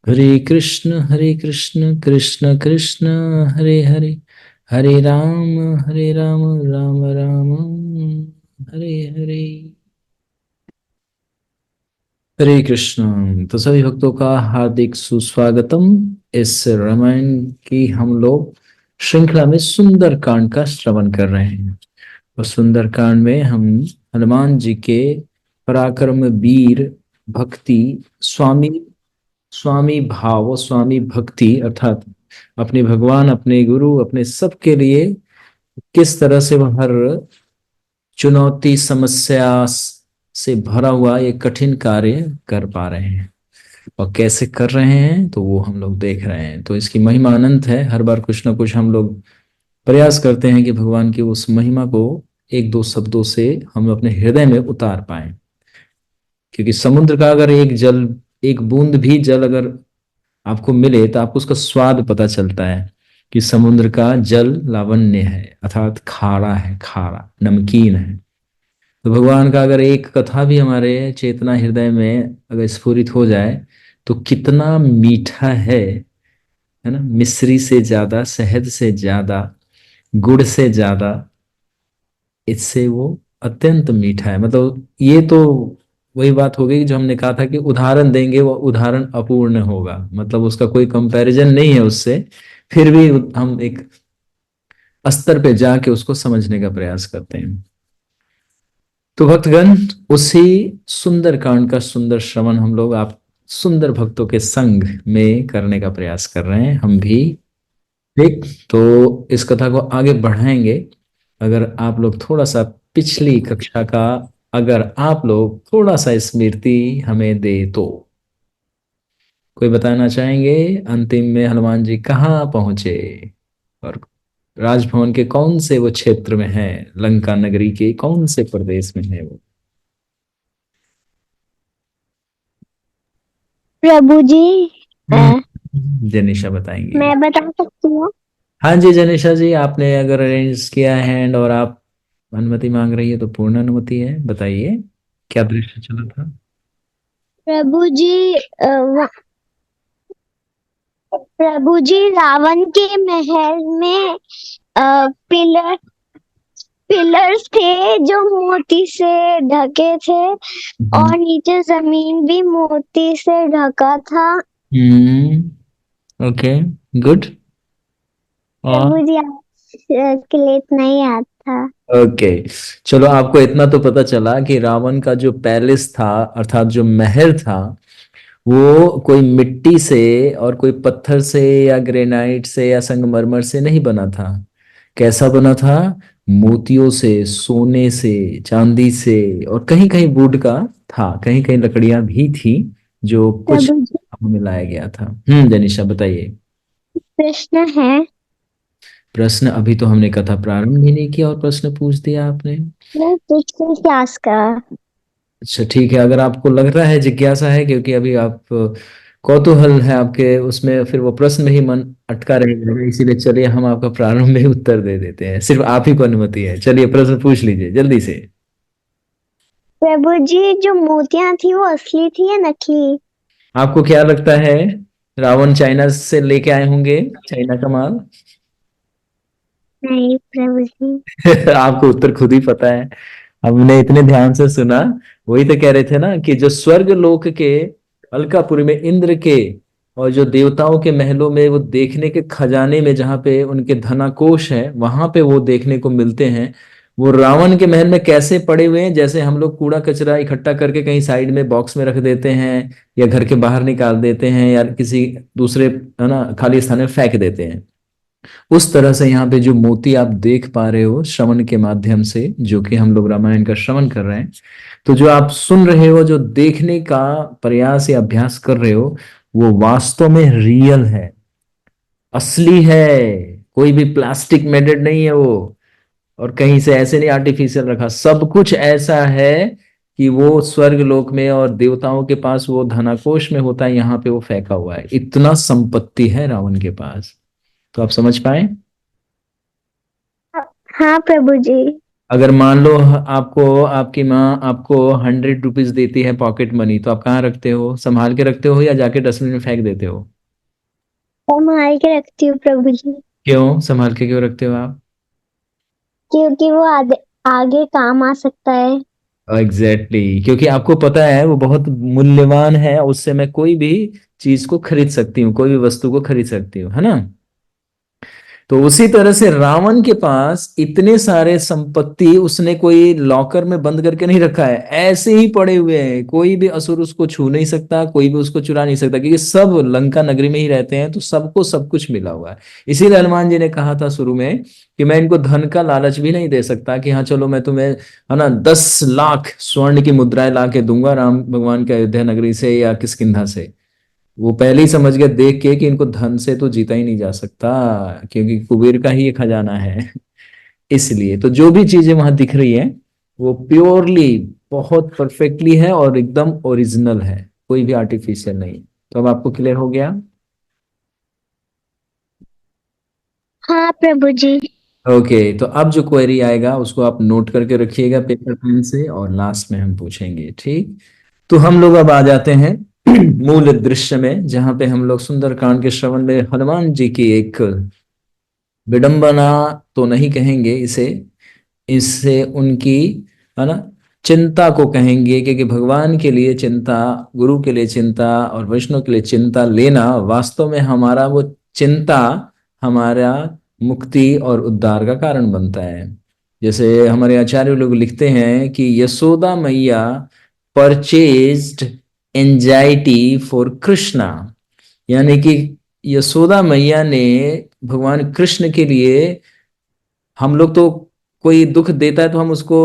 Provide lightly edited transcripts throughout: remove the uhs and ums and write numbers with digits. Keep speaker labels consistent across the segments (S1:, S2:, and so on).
S1: हरे कृष्ण कृष्ण कृष्ण हरे हरे, हरे राम राम राम हरे हरे। हरे कृष्ण। तो सभी भक्तों का हार्दिक सुस्वागतम। इस रामायण की हम लोग श्रृंखला में सुंदर कांड का श्रवण कर रहे हैं। और सुंदर कांड में हम हनुमान जी के पराक्रम, वीर, भक्ति, स्वामी स्वामी भाव, स्वामी भक्ति अर्थात अपने भगवान, अपने गुरु, अपने सबके लिए किस तरह से वह हर चुनौती, समस्या से भरा हुआ ये कठिन कार्य कर पा रहे हैं। और कैसे कर रहे हैं तो वो हम लोग देख रहे हैं। तो इसकी महिमा अनंत है। हर बार कुछ ना कुछ हम लोग प्रयास करते हैं कि भगवान की उस महिमा को एक दो शब्दों से हम अपने हृदय में उतार पाए। क्योंकि समुद्र का अगर एक बूंद भी जल अगर आपको मिले तो आपको उसका स्वाद पता चलता है कि समुद्र का जल लावण्य है, अर्थात खारा है, खारा नमकीन है। तो भगवान का अगर एक कथा भी हमारे चेतना हृदय में अगर स्फुरित हो जाए तो कितना मीठा है ना। मिश्री से ज्यादा, शहद से ज्यादा, गुड़ से ज्यादा, इससे वो अत्यंत मीठा है। मतलब ये तो वही बात हो गई जो हमने कहा था कि उदाहरण देंगे वो उदाहरण अपूर्ण होगा, मतलब उसका कोई कंपैरिजन नहीं है उससे। फिर भी हम एक स्तर पे जाके उसको समझने का प्रयास करते हैं। तो भक्तगण, उसी सुंदर कांड का सुंदर श्रवण हम लोग आप सुंदर भक्तों के संग में करने का प्रयास कर रहे हैं हम भी। ठीक, तो इस कथा को आगे बढ़ाएंगे। अगर आप लोग थोड़ा सा पिछली कक्षा का, अगर आप लोग थोड़ा सा स्मृति हमें दे तो कोई बताना चाहेंगे अंतिम में हनुमान जी कहाँ पहुंचे और राजभवन के कौन से वो क्षेत्र में है, लंका नगरी के कौन से प्रदेश में है वो।
S2: प्रभु जी।
S1: जनिशा बताएंगी।
S2: मैं बता सकती हूँ।
S1: हाँ जी जनिशा जी, आपने अगर अरेंज किया है हैंड और आप अनुमति मांग रही है तो पूर्ण अनुमति है। बताइए क्या दृश्य चला था।
S2: प्रभु जी, प्रभु जी रावण के महल में पिलर पिलर्स थे जो मोती से ढके थे, और नीचे जमीन भी मोती से ढका था।
S1: Okay, good. और
S2: प्रभु जी आपके लिए इतना ही याद था।
S1: ओके, चलो आपको इतना तो पता चला कि रावण का जो पैलेस था अर्थात जो महल था वो कोई मिट्टी से और कोई पत्थर से या ग्रेनाइट से या संगमरमर से नहीं बना था। कैसा बना था? मोतियों से, सोने से, चांदी से, और कहीं कहीं वुड का था, कहीं कहीं लकड़ियां भी थी जो कुछ
S2: प्रभु जी,
S1: मिलाया गया था। जनीशा बताइए।
S2: प्रश्न है।
S1: प्रश्न? अभी तो हमने कथा प्रारंभ भी नहीं किया और प्रश्न पूछ दिया आपने।
S2: मैं पिछली क्लास का।
S1: अच्छा ठीक है, अगर आपको लग रहा है जिज्ञासा है क्योंकि अभी आप कौतूहल है आपके उसमें, फिर वो प्रश्न में ही मन अटका रहेगा, इसीलिए चलिए हम आपका प्रारंभ में ही उत्तर दे देते हैं। सिर्फ आप ही को अनुमति है, चलिए प्रश्न पूछ लीजिए जल्दी से।
S2: प्रभु जी, जो मोतियां थी वो असली थी या नकली?
S1: आपको क्या लगता है, रावण चाइना से लेके आए होंगे, चाइना का माल?
S2: नहीं प्रभु जी।
S1: आपको उत्तर खुद ही पता है, हमने इतने ध्यान से सुना। वही तो कह रहे थे ना कि जो स्वर्ग लोक के अलकापुरी में इंद्र के और जो देवताओं के महलों में वो देखने के खजाने में जहाँ पे उनके धनाकोश है वहां पे वो देखने को मिलते हैं। वो रावण के महल में कैसे पड़े हुए हैं, जैसे हम लोग कूड़ा कचरा इकट्ठा करके कहीं साइड में बॉक्स में रख देते हैं या घर के बाहर निकाल देते हैं या किसी दूसरे, है ना, खाली स्थान में फेंक देते हैं। उस तरह से यहाँ पे जो मोती आप देख पा रहे हो श्रवण के माध्यम से, जो कि हम लोग रामायण का श्रवण कर रहे हैं, तो जो आप सुन रहे हो, जो देखने का प्रयास या अभ्यास कर रहे हो, वो वास्तव में रियल है, असली है। कोई भी प्लास्टिक मेडेड नहीं है वो, और कहीं से ऐसे नहीं आर्टिफिशियल रखा, सब कुछ ऐसा है कि वो स्वर्ग लोक में और देवताओं के पास वो धनाकोश में होता है, यहाँ पे वो फेंका हुआ है। इतना संपत्ति है रावण के पास। तो आप समझ पाए।
S2: हाँ प्रभु जी।
S1: अगर मान लो आपको आपकी माँ आपको 100 रुपीज देती है पॉकेट मनी, तो आप कहाँ रखते हो? संभाल के रखते हो या जाके डस्टबिन में फेंक देते हो?
S2: संभाल के रखती हूँ प्रभु जी,
S1: क्यों संभाल के क्यों रखते हो आप?
S2: क्योंकि वो आगे काम आ सकता है।
S1: एग्जैक्टली क्योंकि आपको पता है वो बहुत मूल्यवान है, उससे मैं कोई भी चीज को खरीद सकती हूँ, कोई भी वस्तु को खरीद सकती हूँ, है ना? तो उसी तरह से रावण के पास इतने सारे संपत्ति उसने कोई लॉकर में बंद करके नहीं रखा है, ऐसे ही पड़े हुए हैं, कोई भी असुर उसको छू नहीं सकता, कोई भी उसको चुरा नहीं सकता, क्योंकि सब लंका नगरी में ही रहते हैं, तो सबको सब कुछ मिला हुआ है। इसीलिए हनुमान जी ने कहा था शुरू में कि मैं इनको धन का लालच भी नहीं दे सकता कि हाँ चलो मैं तुम्हें, है ना, 10 लाख स्वर्ण की मुद्राएं ला के दूंगा राम भगवान के अयोध्या नगरी से या किष्किंधा से। वो पहले ही समझ गया देख के कि इनको धन से तो जीता ही नहीं जा सकता, क्योंकि कुबेर का ही ये खजाना है। इसलिए तो जो भी चीजें वहां दिख रही है वो प्योरली बहुत परफेक्टली है और एकदम ओरिजिनल है, कोई भी आर्टिफिशियल नहीं। तो अब आपको क्लियर हो गया?
S2: हाँ प्रभु जी।
S1: ओके, तो अब जो क्वेरी आएगा उसको आप नोट करके रखिएगा पेपर पेन से, और लास्ट में हम पूछेंगे, ठीक? तो हम लोग अब आ जाते हैं मूल दृश्य में, जहां पे हम लोग सुंदरकांड के श्रवण में हनुमान जी की एक विडंबना तो नहीं कहेंगे इसे, इससे उनकी, है ना, चिंता को कहेंगे, क्योंकि भगवान के लिए चिंता, गुरु के लिए चिंता और वैष्णव के लिए चिंता लेना वास्तव में हमारा वो चिंता हमारा मुक्ति और उद्धार का कारण बनता है। जैसे हमारे आचार्य लोग लिखते हैं कि यशोदा मैया परचेज्ड एंजाइटी फॉर कृष्णा, यानी कि यशोदा मैया ने भगवान कृष्ण के लिए, हम लोग तो कोई दुख देता है तो हम उसको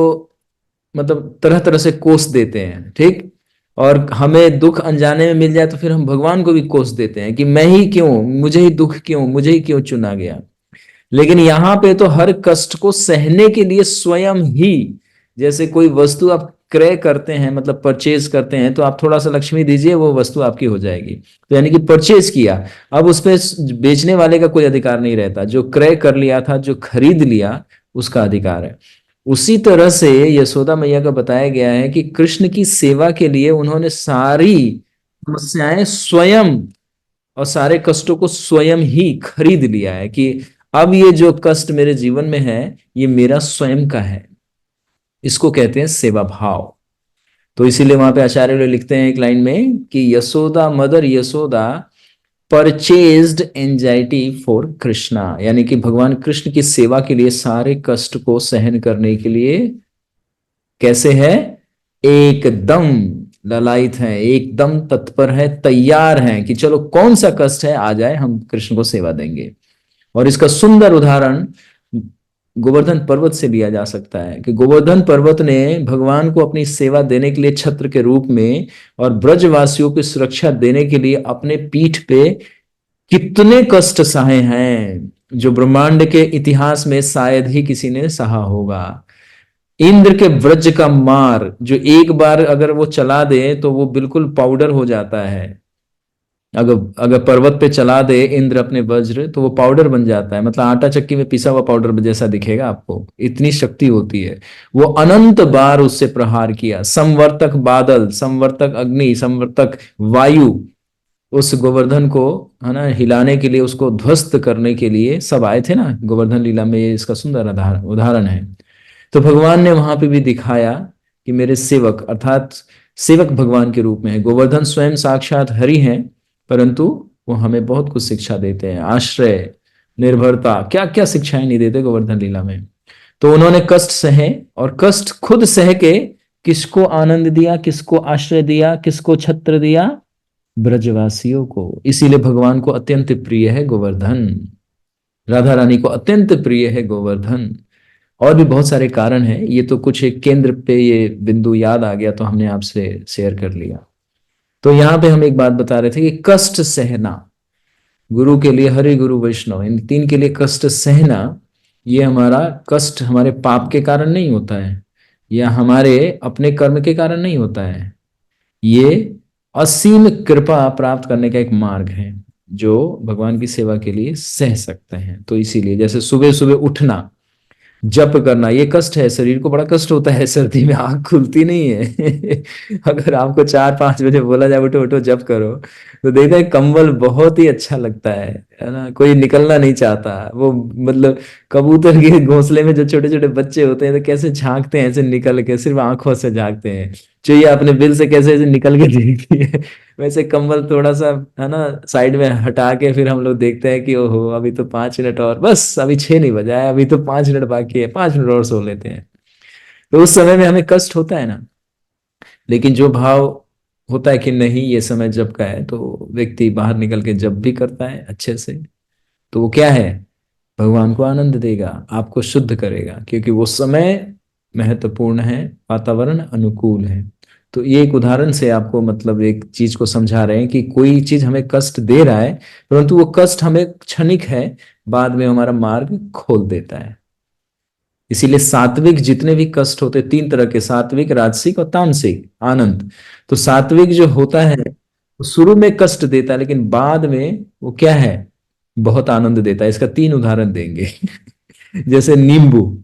S1: मतलब तरह तरह से कोस देते हैं, ठीक? और हमें दुख अनजाने में मिल जाए तो फिर हम भगवान को भी कोस देते हैं कि मैं ही क्यों, मुझे ही दुख क्यों, मुझे ही क्यों चुना गया। लेकिन यहाँ पे तो हर कष्ट को सहने के लिए स्वयं ही, जैसे कोई वस्तु आप क्रय करते हैं मतलब परचेज करते हैं, तो आप थोड़ा सा लक्ष्मी दीजिए वो वस्तु आपकी हो जाएगी, तो यानी कि परचेज किया। अब उस पे बेचने वाले का कोई अधिकार नहीं रहता, जो क्रय कर लिया था, जो खरीद लिया, उसका अधिकार है। उसी तरह से यशोदा मैया का बताया गया है कि कृष्ण की सेवा के लिए उन्होंने सारी समस्याएं स्वयं और सारे कष्टों को स्वयं ही खरीद लिया है कि अब ये जो कष्ट मेरे जीवन में है ये मेरा स्वयं का है। इसको कहते हैं सेवा भाव। तो इसीलिए वहां पे आचार्य लोग लिखते हैं एक लाइन में कि Yashoda, mother Yashoda purchased anxiety for Krishna, यानी कि भगवान कृष्ण की सेवा के लिए सारे कष्ट को सहन करने के लिए कैसे है, एकदम ललायत है, एकदम तत्पर है, तैयार है कि चलो कौन सा कष्ट है आ जाए, हम कृष्ण को सेवा देंगे। और इसका सुंदर उदाहरण गोवर्धन पर्वत से लिया जा सकता है कि गोवर्धन पर्वत ने भगवान को अपनी सेवा देने के लिए छत्र के रूप में और ब्रजवासियों की सुरक्षा देने के लिए अपने पीठ पे कितने कष्ट सहे हैं जो ब्रह्मांड के इतिहास में शायद ही किसी ने सहा होगा। इंद्र के वज्र का मार जो एक बार अगर वो चला दे तो वो बिल्कुल पाउडर हो जाता है। अगर अगर पर्वत पे चला दे इंद्र अपने वज्र तो वो पाउडर बन जाता है, मतलब आटा चक्की में पिसा हुआ पाउडर जैसा दिखेगा आपको, इतनी शक्ति होती है। वो अनंत बार उससे प्रहार किया, संवर्तक बादल, संवर्तक अग्नि, संवर्तक वायु उस गोवर्धन को, है ना, हिलाने के लिए, उसको ध्वस्त करने के लिए सब आए थे ना गोवर्धन लीला में, ये इसका सुंदर उदाहरण है। तो भगवान ने वहां पे भी दिखाया कि मेरे सेवक, अर्थात सेवक भगवान के रूप में है, गोवर्धन स्वयं साक्षात हरि हैं, परंतु वो हमें बहुत कुछ शिक्षा देते हैं, आश्रय, निर्भरता, क्या क्या शिक्षाएं नहीं देते गोवर्धन लीला में। तो उन्होंने कष्ट सहे और कष्ट खुद सह के किसको आनंद दिया, किसको आश्रय दिया, किसको छत्र दिया, ब्रजवासियों को। इसीलिए भगवान को अत्यंत प्रिय है गोवर्धन, राधा रानी को अत्यंत प्रिय है गोवर्धन। और भी बहुत सारे कारण हैं, ये तो कुछ एक केंद्र पे ये बिंदु याद आ गया तो हमने आपसे शेयर कर लिया। तो यहाँ पे हम एक बात बता रहे थे कि कष्ट सहना, गुरु के लिए, हरि गुरु वैष्णव, इन तीन के लिए कष्ट सहना, ये हमारा कष्ट हमारे पाप के कारण नहीं होता है या हमारे अपने कर्म के कारण नहीं होता है, ये असीम कृपा प्राप्त करने का एक मार्ग है जो भगवान की सेवा के लिए सह सकते हैं। तो इसीलिए जैसे सुबह सुबह उठना, जप करना, ये कष्ट है, शरीर को बड़ा कष्ट होता है, सर्दी में आंख खुलती नहीं है। अगर आपको 4-5 बजे बोला जाए उठो उठो जप करो, तो देखते हैं कंबल बहुत ही अच्छा लगता है ना, कोई निकलना नहीं चाहता वो, मतलब कबूतर के घोंसले में जो छोटे छोटे बच्चे होते हैं तो कैसे झांकते हैं ऐसे निकल के, सिर्फ आंखों से झांकते हैं, चिड़िया अपने बिल से कैसे ऐसे निकल के देखती है, वैसे कंबल थोड़ा सा है ना साइड में हटा के फिर हम लोग देखते हैं कि ओहो अभी तो 5 मिनट और, बस अभी 6 नहीं बजा है, अभी तो 5 मिनट बाकी है, 5 मिनट और सो लेते हैं। तो उस समय में हमें कष्ट होता है ना, लेकिन जो भाव होता है कि नहीं ये समय जब का है, तो व्यक्ति बाहर निकल के जब भी करता है अच्छे से, तो वो क्या है, भगवान को आनंद देगा, आपको शुद्ध करेगा, क्योंकि वो समय महत्वपूर्ण है, वातावरण अनुकूल है। तो ये एक उदाहरण से आपको मतलब एक चीज को समझा रहे हैं कि कोई चीज हमें कष्ट दे रहा है, परंतु वो कष्ट हमें क्षणिक है, बाद में हमारा मार्ग खोल देता है। इसीलिए सात्विक जितने भी कष्ट होते, 3 तरह के, सात्विक, राजसिक और तामसिक आनंद। तो सात्विक जो होता है वो शुरू में कष्ट देता है, लेकिन बाद में वो क्या है, बहुत आनंद देता है। इसका 3 उदाहरण देंगे। जैसे नींबू,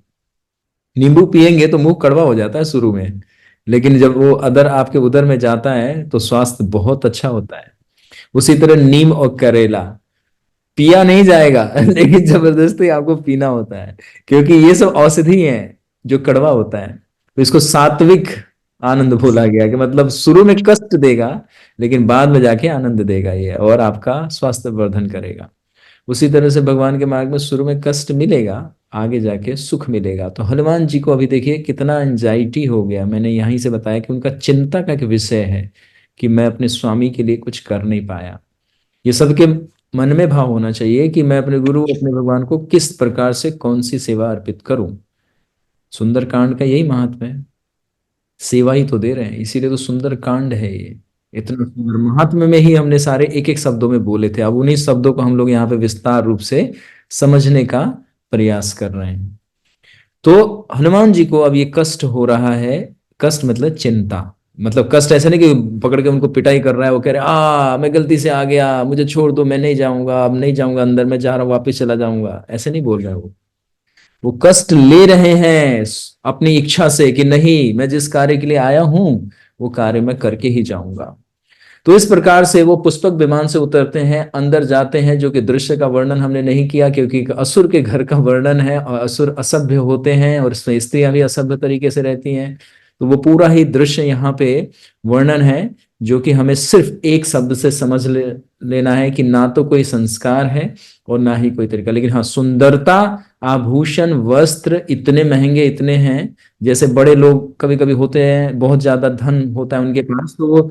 S1: नींबू पिएंगे तो मुंह कड़वा हो जाता है शुरू में, लेकिन जब वो अदर आपके उदर में जाता है तो स्वास्थ्य बहुत अच्छा होता है। उसी तरह नीम और करेला पिया नहीं जाएगा, लेकिन जबरदस्ती आपको पीना होता है, क्योंकि ये सब औषधि है जो कड़वा होता है। तो इसको सात्विक आनंद बोला गया, कि मतलब शुरू में कष्ट देगा लेकिन बाद में जाके आनंद देगा ये, और आपका स्वास्थ्य वर्धन करेगा। उसी तरह से भगवान के मार्ग में शुरू में कष्ट मिलेगा, आगे जाके सुख मिलेगा। तो हनुमान जी को अभी देखिए कितना एंजाइटी हो गया, मैंने यहीं से बताया कि उनका चिंता का एक विषय है कि मैं अपने स्वामी के लिए कुछ कर नहीं पाया। ये सबके मन में भाव होना चाहिए कि मैं अपने गुरु, अपने भगवान को किस प्रकार से कौन सी सेवा अर्पित करूं। सुंदर कांड का यही महात्मा है, सेवा ही तो दे रहे हैं, इसीलिए तो सुंदर कांड है ये। इतना सुंदर महात्म्य में ही हमने सारे एक एक शब्दों में बोले थे, अब उन्हीं शब्दों को हम लोग यहाँ पे विस्तार रूप से समझने का प्रयास कर रहे हैं। तो हनुमान जी को अब ये कष्ट हो रहा है, कष्ट मतलब चिंता, मतलब कष्ट ऐसे नहीं कि पकड़ के उनको पिटाई कर रहा है, वो कह रहे मैं गलती से आ गया, मुझे छोड़ दो, मैं नहीं जाऊंगा, अब नहीं जाऊंगा अंदर, मैं जा रहा हूँ, वापिस चला जाऊंगा, ऐसे नहीं बोल रहा है वो कष्ट ले रहे हैं अपनी इच्छा से कि नहीं, मैं जिस कार्य के लिए आया हूं वो कार्य मैं करके ही जाऊंगा। तो इस प्रकार से वो पुष्पक विमान से उतरते हैं, अंदर जाते हैं, जो कि दृश्य का वर्णन हमने नहीं किया क्योंकि एक असुर के घर का वर्णन है, और असुर असभ्य होते हैं और इसमें स्त्रियां भी असभ्य तरीके से रहती हैं। तो वो पूरा ही दृश्य यहाँ पे वर्णन है, जो कि हमें सिर्फ एक शब्द से लेना है कि ना तो कोई संस्कार है और ना ही कोई तरीका, लेकिन हाँ सुंदरता, आभूषण, वस्त्र इतने महंगे इतने हैं। जैसे बड़े लोग कभी कभी होते हैं, बहुत ज्यादा धन होता है उनके पास, तो वो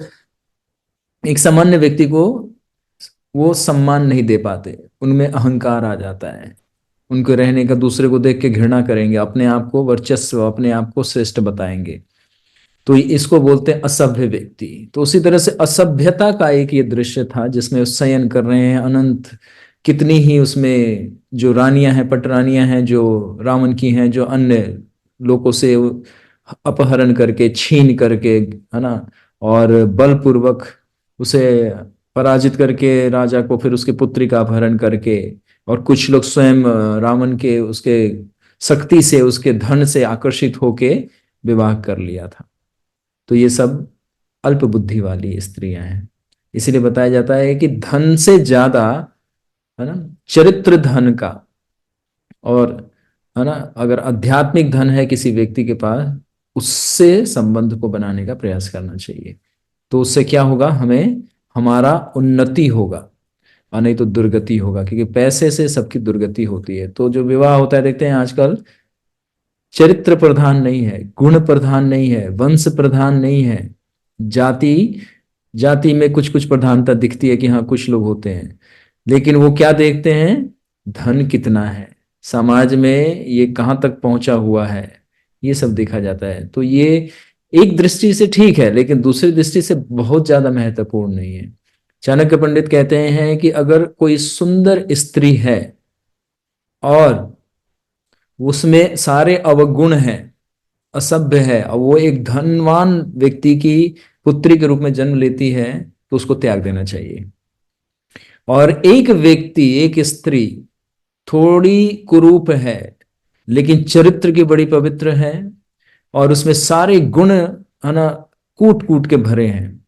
S1: एक सामान्य व्यक्ति को वो सम्मान नहीं दे पाते, उनमें अहंकार आ जाता है, उनको रहने का, दूसरे को देख के घृणा करेंगे, अपने आप को वर्चस्व, अपने आप को श्रेष्ठ बताएंगे। तो इसको बोलते हैं असभ्य व्यक्ति। तो उसी तरह से असभ्यता का एक ये दृश्य था जिसमें वो शयन कर रहे हैं अनंत, कितनी ही उसमें जो रानियां हैं, पटरानियां हैं जो रावण की हैं, जो अन्य लोगों से अपहरण करके, छीन करके, है ना, और बलपूर्वक उसे पराजित करके राजा को, फिर उसके पुत्री का अपहरण करके, और कुछ लोग स्वयं रावण के उसके शक्ति से, उसके धन से आकर्षित होके विवाह कर लिया था। तो ये सब अल्प बुद्धि वाली स्त्रियां हैं। इसीलिए बताया जाता है कि धन से ज्यादा, है ना, चरित्र धन का, और है ना, अगर आध्यात्मिक धन है किसी व्यक्ति के पास, उससे संबंध को बनाने का प्रयास करना चाहिए। तो उससे क्या होगा, हमें हमारा उन्नति होगा, और नहीं तो दुर्गति होगा, क्योंकि पैसे से सबकी दुर्गति होती है। तो जो विवाह होता है देखते हैं आजकल, चरित्र प्रधान नहीं है, गुण प्रधान नहीं है, वंश प्रधान नहीं है, जाति, जाति में कुछ कुछ प्रधानता दिखती है कि हाँ कुछ लोग होते हैं, लेकिन वो क्या देखते हैं, धन कितना है, समाज में ये कहाँ तक पहुंचा हुआ है, ये सब देखा जाता है। तो ये एक दृष्टि से ठीक है, लेकिन दूसरी दृष्टि से बहुत ज्यादा महत्वपूर्ण नहीं है। चाणक्य पंडित कहते हैं कि अगर कोई सुंदर स्त्री है और उसमें सारे अवगुण हैं, असभ्य है, और वो एक धनवान व्यक्ति की पुत्री के रूप में जन्म लेती है, तो उसको त्याग देना चाहिए। और एक व्यक्ति, एक स्त्री थोड़ी कुरूप है, लेकिन चरित्र की बड़ी पवित्र है, और उसमें सारे गुण है ना कूट कूट के भरे हैं,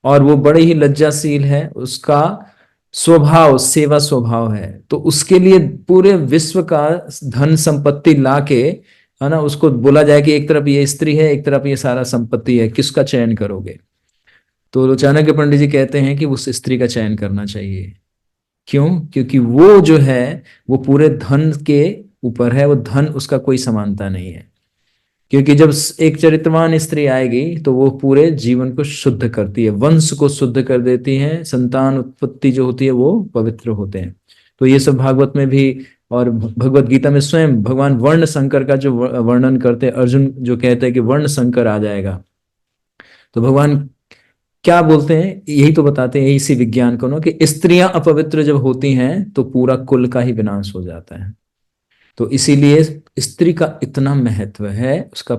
S1: और वो बड़े ही लज्जाशील है, उसका स्वभाव सेवा स्वभाव है। तो उसके लिए पूरे विश्व का धन संपत्ति लाके है ना उसको बोला जाए कि एक तरफ ये स्त्री है, एक तरफ ये सारा संपत्ति है, किसका चयन करोगे? तो चाणक्य पंडित जी कहते हैं कि उस स्त्री का चयन करना चाहिए। क्यों? क्योंकि वो जो है वो पूरे धन के ऊपर है, वो धन उसका कोई समानता नहीं है। क्योंकि जब एक चरित्रवान स्त्री आएगी तो वो पूरे जीवन को शुद्ध करती है, वंश को शुद्ध कर देती है, संतान उत्पत्ति जो होती है वो पवित्र होते हैं। तो ये सब भागवत में भी और भगवत गीता में स्वयं भगवान वर्ण संकर का जो वर्णन करते हैं, अर्जुन जो कहते हैं कि वर्ण संकर आ जाएगा, तो भगवान क्या बोलते हैं यही तो बताते हैं, इसी विज्ञान को ना, कि स्त्रियां अपवित्र जब होती हैं तो पूरा कुल का ही विनाश हो जाता है। तो इसीलिए स्त्री का इतना महत्व है, उसका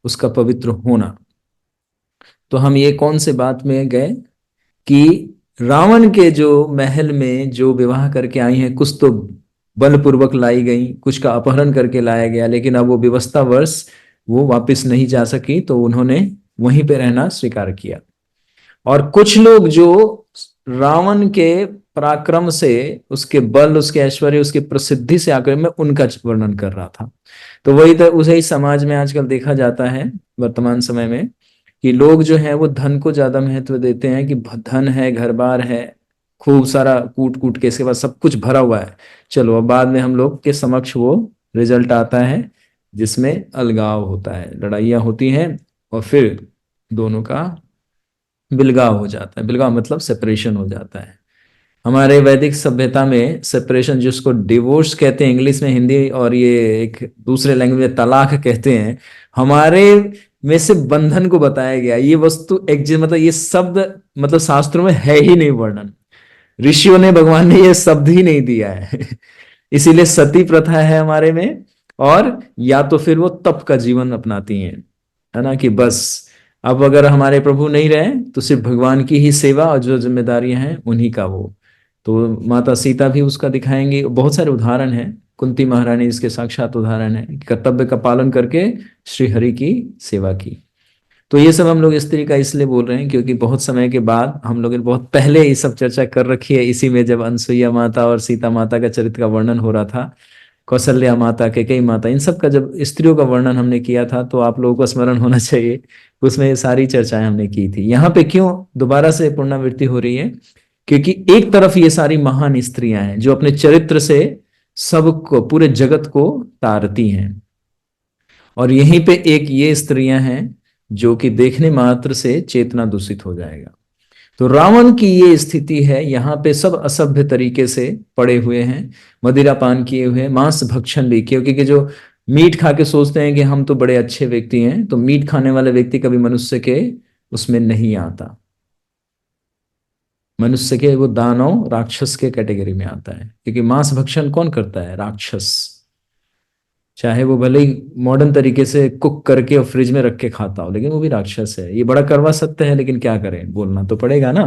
S1: उसका पवित्र होना। तो हम ये कौन से बात में गए कि रावण के जो महल में जो विवाह करके आई हैं, कुछ तो बलपूर्वक लाई गई, कुछ का अपहरण करके लाया गया, लेकिन अब वो विवशतावश वो वापस नहीं जा सकी, तो उन्होंने वहीं पे रहना स्वीकार किया। और कुछ लोग जो रावण के पराक्रम से, उसके बल, उसके ऐश्वर्य, उसकी प्रसिद्धि से आकर मैं उनका वर्णन कर रहा था। तो वही तो उसे ही समाज में आजकल देखा जाता है वर्तमान समय में, कि लोग जो है वो धन को ज्यादा महत्व देते हैं, कि धन है, घर बार है, खूब सारा कूट कूट के इसके बाद सब कुछ भरा हुआ है, चलो अब बाद में हम लोग के समक्ष वो रिजल्ट आता है जिसमें अलगाव होता है, लड़ाइयाँ होती हैं, और फिर दोनों का बिलगाव हो जाता है। बिलगाव मतलब सेपरेशन हो जाता है। हमारे वैदिक सभ्यता में सेपरेशन, जिसको डिवोर्स कहते हैं इंग्लिश में, हिंदी और ये एक दूसरे लैंग्वेज में तलाक कहते हैं, हमारे में से बंधन को बताया गया। ये वस्तु एक मतलब ये शब्द मतलब शास्त्रों में है ही नहीं वर्णन, ऋषियों ने, भगवान ने ये शब्द ही नहीं दिया है। इसीलिए सती प्रथा है हमारे में, और या तो फिर वो तप का जीवन अपनाती हैं, है ना, कि बस अब अगर हमारे प्रभु नहीं रहे तो सिर्फ भगवान की ही सेवा और जो जिम्मेदारियां हैं उन्हीं का वो। तो माता सीता भी उसका दिखाएंगे, बहुत सारे उदाहरण हैं, कुंती महारानी इसके साक्षात उदाहरण है, कर्तव्य का पालन करके श्री हरि की सेवा की। तो ये सब हम लोग स्त्री का इसलिए बोल रहे हैं क्योंकि बहुत समय के बाद हम लोग ने बहुत पहले ये सब चर्चा कर रखी है, इसी में जब अनसुईया माता और सीता माता का चरित्र का वर्णन हो रहा था, कौशल्या माता, कैकेयी माता, इन सब का जब स्त्रियों का वर्णन हमने किया था, तो आप लोगों को स्मरण होना चाहिए, उसमें ये सारी चर्चाएं हमने की थी। यहाँ पे क्यों दोबारा से पुनरावृत्ति हो रही है? क्योंकि एक तरफ ये सारी महान स्त्रियां हैं जो अपने चरित्र से सबको, पूरे जगत को तारती हैं, और यहीं पे एक ये स्त्रियां हैं जो कि देखने मात्र से चेतना दूषित हो जाएगा। तो रावण की ये स्थिति है, यहाँ पे सब असभ्य तरीके से पड़े हुए हैं, मदिरा पान किए हुए हैं, मांस भक्षण भी, क्योंकि जो मीट खा के सोचते हैं कि हम तो बड़े अच्छे व्यक्ति हैं, तो मीट खाने वाले व्यक्ति कभी मनुष्य के उसमें नहीं आता, मनुष्य के वो दानव राक्षस के कैटेगरी में आता है। क्योंकि मांस भक्षण कौन करता है? राक्षस। चाहे वो भले ही मॉडर्न तरीके से कुक करके और फ्रिज में रख के खाता हो, लेकिन वो भी राक्षस है। ये बड़ा करवा सकते हैं, लेकिन क्या करें, बोलना तो पड़ेगा ना।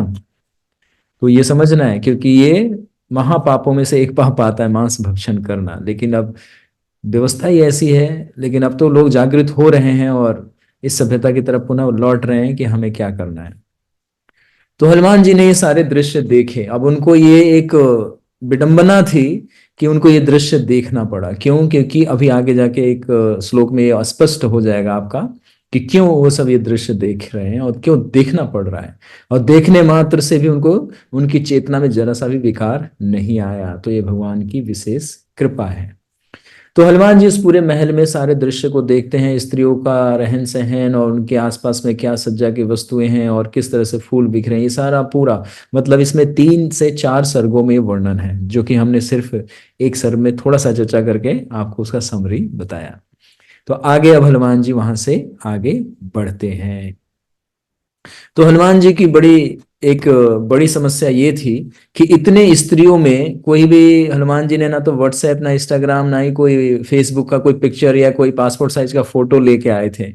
S1: तो ये समझना है, क्योंकि ये महापापों में से एक पाप आता है मांस भक्षण करना। लेकिन अब व्यवस्था ही ऐसी है, लेकिन अब तो लोग जागृत हो रहे हैं और इस सभ्यता की तरफ पुनः लौट रहे हैं कि हमें क्या करना है। तो हनुमान जी ने ये सारे दृश्य देखे। अब उनको ये एक विडंबना थी कि उनको ये दृश्य देखना पड़ा। क्यों? क्योंकि अभी आगे जाके एक श्लोक में ये स्पष्ट हो जाएगा आपका कि क्यों वो सब ये दृश्य देख रहे हैं और क्यों देखना पड़ रहा है। और देखने मात्र से भी उनको, उनकी चेतना में जरा सा भी विकार नहीं आया। तो ये भगवान की विशेष कृपा है। तो हनुमान जी इस पूरे महल में सारे दृश्य को देखते हैं, स्त्रियों का रहन सहन और उनके आसपास में क्या सज्जा की वस्तुएं हैं और किस तरह से फूल बिखरे हैं, ये सारा पूरा मतलब इसमें 3 से 4 सर्गों में वर्णन है, जो कि हमने सिर्फ एक सर्ग में थोड़ा सा चर्चा करके आपको उसका समरी बताया। तो आगे अब हनुमान जी वहां से आगे बढ़ते हैं। तो हनुमान जी की एक बड़ी समस्या ये थी कि इतने स्त्रियों में कोई भी, हनुमान जी ने ना तो व्हाट्सएप, ना इंस्टाग्राम, ना ही कोई फेसबुक का कोई पिक्चर या कोई पासपोर्ट साइज का फोटो लेके आए थे।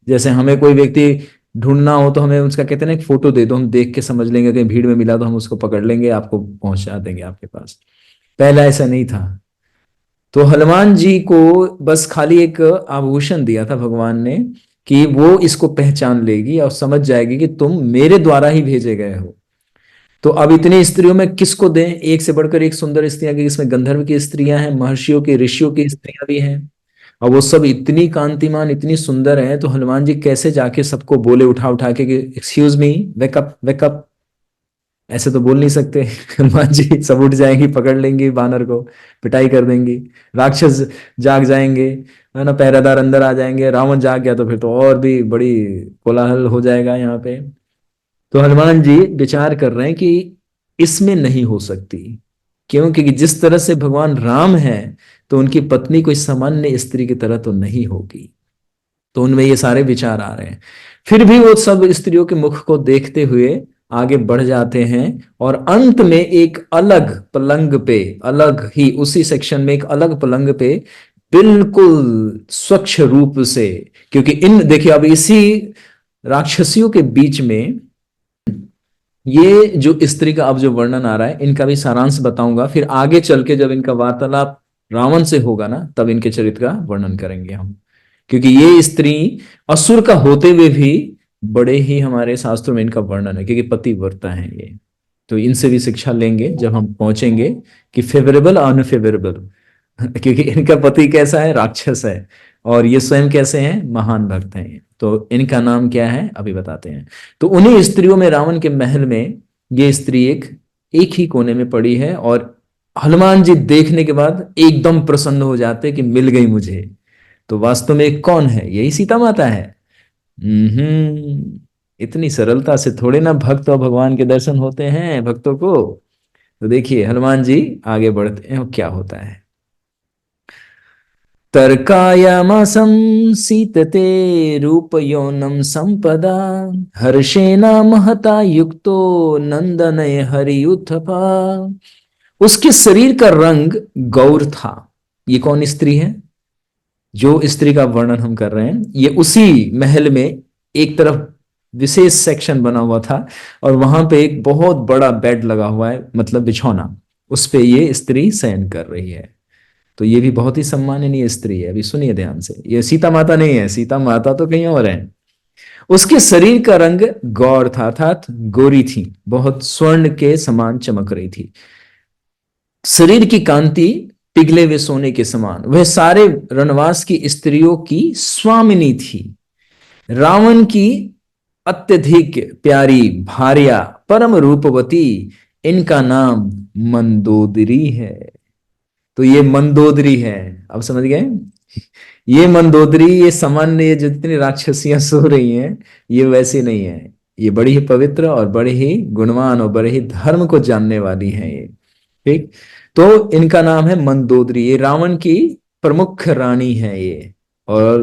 S1: जैसे हमें कोई व्यक्ति ढूंढना हो तो हमें उसका कहते हैं ना, एक फोटो दे दो, हम देख के समझ लेंगे, कहीं भीड़ में मिला तो हम उसको पकड़ लेंगे, आपको पहुंचा देंगे आपके पास। पहला ऐसा नहीं था। तो हनुमान जी को बस खाली एक आभूषण दिया था भगवान ने कि वो इसको पहचान लेगी और समझ जाएगी कि तुम मेरे द्वारा ही भेजे गए हो। तो अब इतनी स्त्रियों में किसको दें, एक से बढ़कर एक सुंदर स्त्रियां, कि इसमें गंधर्व की स्त्रियां हैं, महर्षियों की, ऋषियों की स्त्रियां भी हैं, और वो सब इतनी कांतिमान, इतनी सुंदर हैं। तो हनुमान जी कैसे जाके सबको बोले उठा उठा के कि एक्सक्यूज मी, वेकअप वेकअप, ऐसे तो बोल नहीं सकते। हनुमान जी सब उठ जाएंगी, पकड़ लेंगी बानर को, पिटाई कर देंगी, राक्षस जाग जाएंगे, है ना, पहरेदार अंदर आ जाएंगे, रावण जाग गया तो फिर तो और भी बड़ी कोलाहल हो जाएगा यहाँ पे। तो हनुमान जी विचार कर रहे हैं कि इसमें नहीं हो सकती, क्यों? क्योंकि जिस तरह से भगवान राम है, तो उनकी पत्नी कोई सामान्य स्त्री की तरह तो नहीं होगी। तो उनमें ये सारे विचार आ रहे हैं। फिर भी वो सब स्त्रियों के मुख को देखते हुए आगे बढ़ जाते हैं, और अंत में एक अलग पलंग पे, अलग ही उसी सेक्शन में एक अलग पलंग पे, बिल्कुल स्वच्छ रूप से, क्योंकि इन देखिए अब इसी राक्षसियों के बीच में ये जो स्त्री का अब जो वर्णन आ रहा है, इनका भी सारांश बताऊंगा, फिर आगे चल के जब इनका वार्तालाप रावण से होगा ना, तब इनके चरित्र का वर्णन करेंगे हम। क्योंकि ये स्त्री असुर का होते हुए भी बड़े ही हमारे शास्त्रों में इनका वर्णन है, क्योंकि पतिव्रता है ये। तो इनसे भी शिक्षा लेंगे जब हम पहुंचेंगे कि फेवरेबल अनफेवरेबल। क्योंकि इनका पति कैसा है, राक्षस है, और ये स्वयं कैसे हैं, महान भक्त हैं। तो इनका नाम क्या है अभी बताते हैं। तो उन्हीं स्त्रियों में, रावण के महल में ये स्त्री एक ही कोने में पड़ी है, और हनुमान जी देखने के बाद एकदम प्रसन्न हो जाते कि मिल गई मुझे। तो वास्तव में कौन है, यही सीता माता है। इतनी सरलता से थोड़े ना भक्त और भगवान के दर्शन होते हैं भक्तों को। तो देखिए हनुमान जी आगे बढ़ते हैं और क्या होता है। तर्कायामसं सीतते रूपयोनं संपदा, हर्षेना महता युक्तो नंदनय हरियुत्थपा। उसके शरीर का रंग गौर था। ये कौन स्त्री है? जो स्त्री का वर्णन हम कर रहे हैं, ये उसी महल में एक तरफ विशेष सेक्शन बना हुआ था, और वहां पे एक बहुत बड़ा बेड लगा हुआ है, मतलब बिछौना, उस पे ये स्त्री शयन कर रही है। तो ये भी बहुत ही सम्माननीय स्त्री है। अभी सुनिए ध्यान से, ये सीता माता नहीं है, सीता माता तो कहीं और है। उसके शरीर का रंग गौर था, अर्थात गोरी थी, बहुत स्वर्ण के समान चमक रही थी। शरीर की कांति पिघले हुए सोने के समान। वह सारे रणवास की स्त्रियों की स्वामिनी थी। रावण की अत्यधिक प्यारी भार्या, परम रूपवती, इनका नाम मंदोदरी है। तो ये मंदोदरी है, अब समझ गए? ये मंदोदरी, ये सामान्य, ये जितनी राक्षसियां सो रही हैं, ये वैसी नहीं है। ये बड़ी ही पवित्र और बड़े ही गुणवान और बड़े ही धर्म को जानने वाली हैं ये। ठीक। तो इनका नाम है मंदोदरी। ये रावण की प्रमुख रानी है ये। और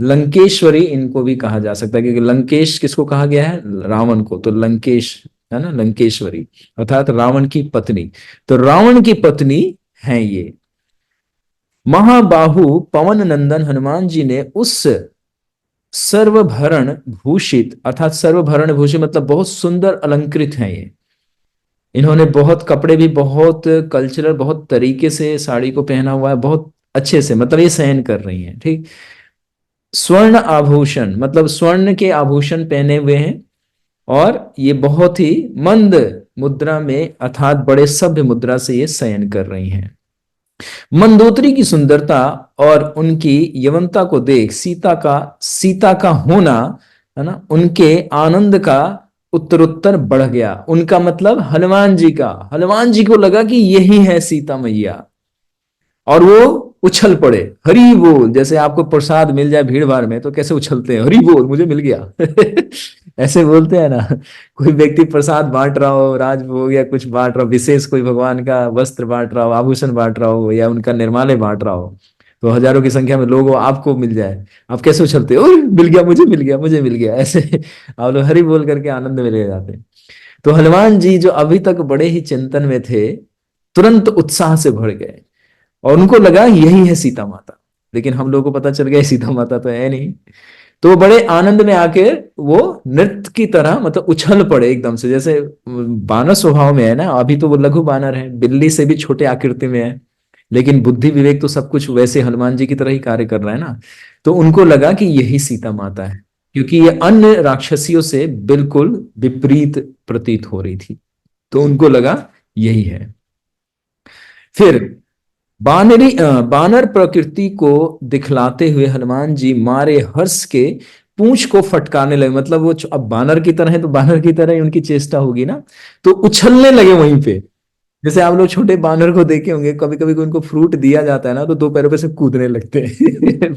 S1: लंकेश्वरी इनको भी कहा जा सकता है, क्योंकि लंकेश किसको कहा गया है? रावण को। तो लंकेश है ना, लंकेश्वरी अर्थात रावण की पत्नी। तो रावण की पत्नी है ये। महाबाहु पवन नंदन हनुमान जी ने उस सर्वभरण भूषित, अर्थात सर्वभरण भूषित मतलब बहुत सुंदर अलंकृत हैं ये। इन्होंने बहुत कपड़े भी बहुत कल्चरल, बहुत तरीके से साड़ी को पहना हुआ है, बहुत अच्छे से, मतलब ये सहन कर रही हैं। ठीक। स्वर्ण आभूषण मतलब स्वर्ण के आभूषण पहने हुए हैं, और ये बहुत ही मंद मुद्रा में, अर्थात बड़े सभ्य मुद्रा से ये शयन कर रही हैं। मंदोदरी की सुंदरता और उनकी यवनता को देख सीता का होना, है ना, उनके आनंद का उत्तरोत्तर बढ़ गया। उनका मतलब हनुमान जी को लगा कि यही है सीता मैया, और वो उछल पड़े, हरि बोल। जैसे आपको प्रसाद मिल जाए भीड़ भाड़ में तो कैसे उछलते हैं, हरि बोल मुझे मिल गया। ऐसे बोलते हैं ना। कोई व्यक्ति प्रसाद बांट रहा हो, राजभोग या कुछ बांट रहा हो, विशेष कोई भगवान का वस्त्र बांट रहा हो, आभूषण बांट रहा हो, या उनका निर्माल्य बांट रहा हो, तो हजारों की संख्या में लोग हो, आपको मिल जाए, आप कैसे उछलते हो, मिल गया मुझे, मिल गया मुझे, मिल गया, ऐसे आप लोग हरि बोल करके आनंद में ले जाते हैं। तो हनुमान जी जो अभी तक बड़े ही चिंतन में थे, तुरंत उत्साह से भर गए, और उनको लगा यही है सीता माता। लेकिन हम लोगों को पता चल गया सीता माता तो है नहीं। तो वो बड़े आनंद में आके वो नृत्य की तरह मतलब उछल पड़े एकदम से, जैसे बानर स्वभाव में है ना। अभी तो वो लघु बानर है, बिल्ली से भी छोटे आकृति में है, लेकिन बुद्धि विवेक तो सब कुछ वैसे हनुमान जी की तरह ही कार्य कर रहा है ना। तो उनको लगा कि यही सीता माता है, क्योंकि ये अन्य राक्षसियों से बिल्कुल विपरीत प्रतीत हो रही थी। तो उनको लगा यही है। फिर बानर प्रकृति को दिखलाते हुए हनुमान जी मारे हर्ष के पूंछ को फटकारने लगे। मतलब वो अब बानर की तरह है तो बानर की तरह ही उनकी चेष्टा होगी ना, तो उछलने लगे वहीं पे। जैसे आप लोग छोटे बानर को देखे होंगे, कभी कभी उनको फ्रूट दिया जाता है ना तो दो पैरों पे से कूदने लगते हैं।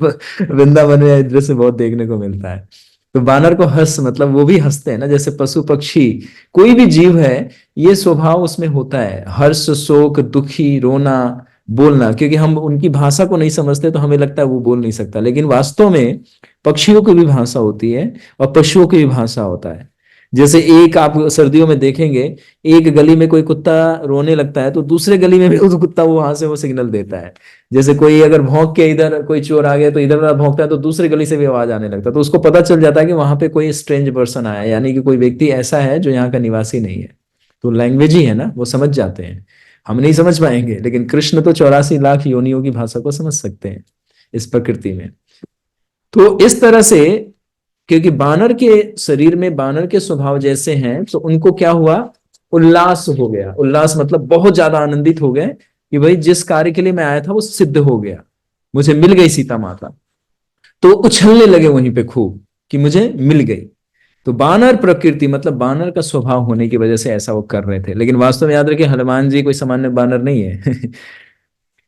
S1: वृंदावन में इस दृश्य बहुत देखने को मिलता है। तो बानर को हंस, मतलब वो भी हंसते हैं ना, जैसे पशु पक्षी कोई भी जीव है, ये स्वभाव उसमें होता है, हर्ष शोक दुखी रोना बोलना। क्योंकि हम उनकी भाषा को नहीं समझते तो हमें लगता है वो बोल नहीं सकता, लेकिन वास्तव में पक्षियों की भी भाषा होती है और पशुओं की भी भाषा होता है। जैसे एक आप सर्दियों में देखेंगे, एक गली में कोई कुत्ता रोने लगता है तो दूसरे गली में भी उस कुत्ता वो वहां से वो सिग्नल देता है। जैसे कोई अगर भौंक के, इधर कोई चोर आ गया तो इधर वाला भौंकता है तो दूसरी गली से भी आवाज आने लगता है, तो उसको पता चल जाता है कि वहां पे कोई स्ट्रेंज पर्सन आया है, यानी कि कोई व्यक्ति ऐसा है जो यहाँ का निवासी नहीं है। तो लैंग्वेज ही है ना, वो समझ जाते हैं। हम नहीं समझ पाएंगे, लेकिन कृष्ण तो 84 लाख योनियों की भाषा को समझ सकते हैं इस प्रकृति में। तो इस तरह से, क्योंकि बानर के शरीर में बानर के स्वभाव जैसे हैं, तो उनको क्या हुआ, उल्लास हो गया। उल्लास मतलब बहुत ज्यादा आनंदित हो गए कि भाई जिस कार्य के लिए मैं आया था वो सिद्ध हो गया, मुझे मिल गई सीता माता। तो उछलने लगे वहीं पे खूब कि मुझे मिल गई। तो बानर प्रकृति मतलब बानर का स्वभाव होने की वजह से ऐसा वो कर रहे थे, लेकिन वास्तव में याद रखिए हनुमान जी कोई सामान्य बानर नहीं है।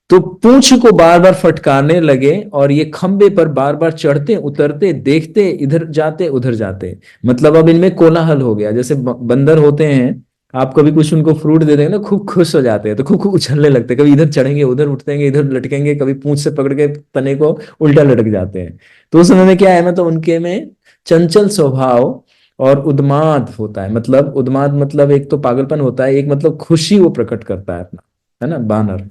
S1: तो पूंछ को बार बार फटकारने लगे और ये खंबे पर बार बार चढ़ते उतरते, देखते इधर जाते उधर जाते। मतलब अब इनमें कोलाहल हो गया। जैसे बंदर होते हैं, आप कभी कुछ उनको फ्रूट दे देंगे ना, खूब खुश हो जाते हैं, तो खूब खूब उछलने लगते हैं, कभी इधर चढ़ेंगे उधर उठतेंगे इधर लटकेंगे, कभी पूंछ से पकड़ के तने को उल्टा लटक जाते हैं। तो उस समय में क्या है, मतलब उनके में चंचल स्वभाव और उन्माद होता है। मतलब उन्माद मतलब एक तो पागलपन होता है, एक मतलब खुशी वो प्रकट करता है अपना, है ना, बानर।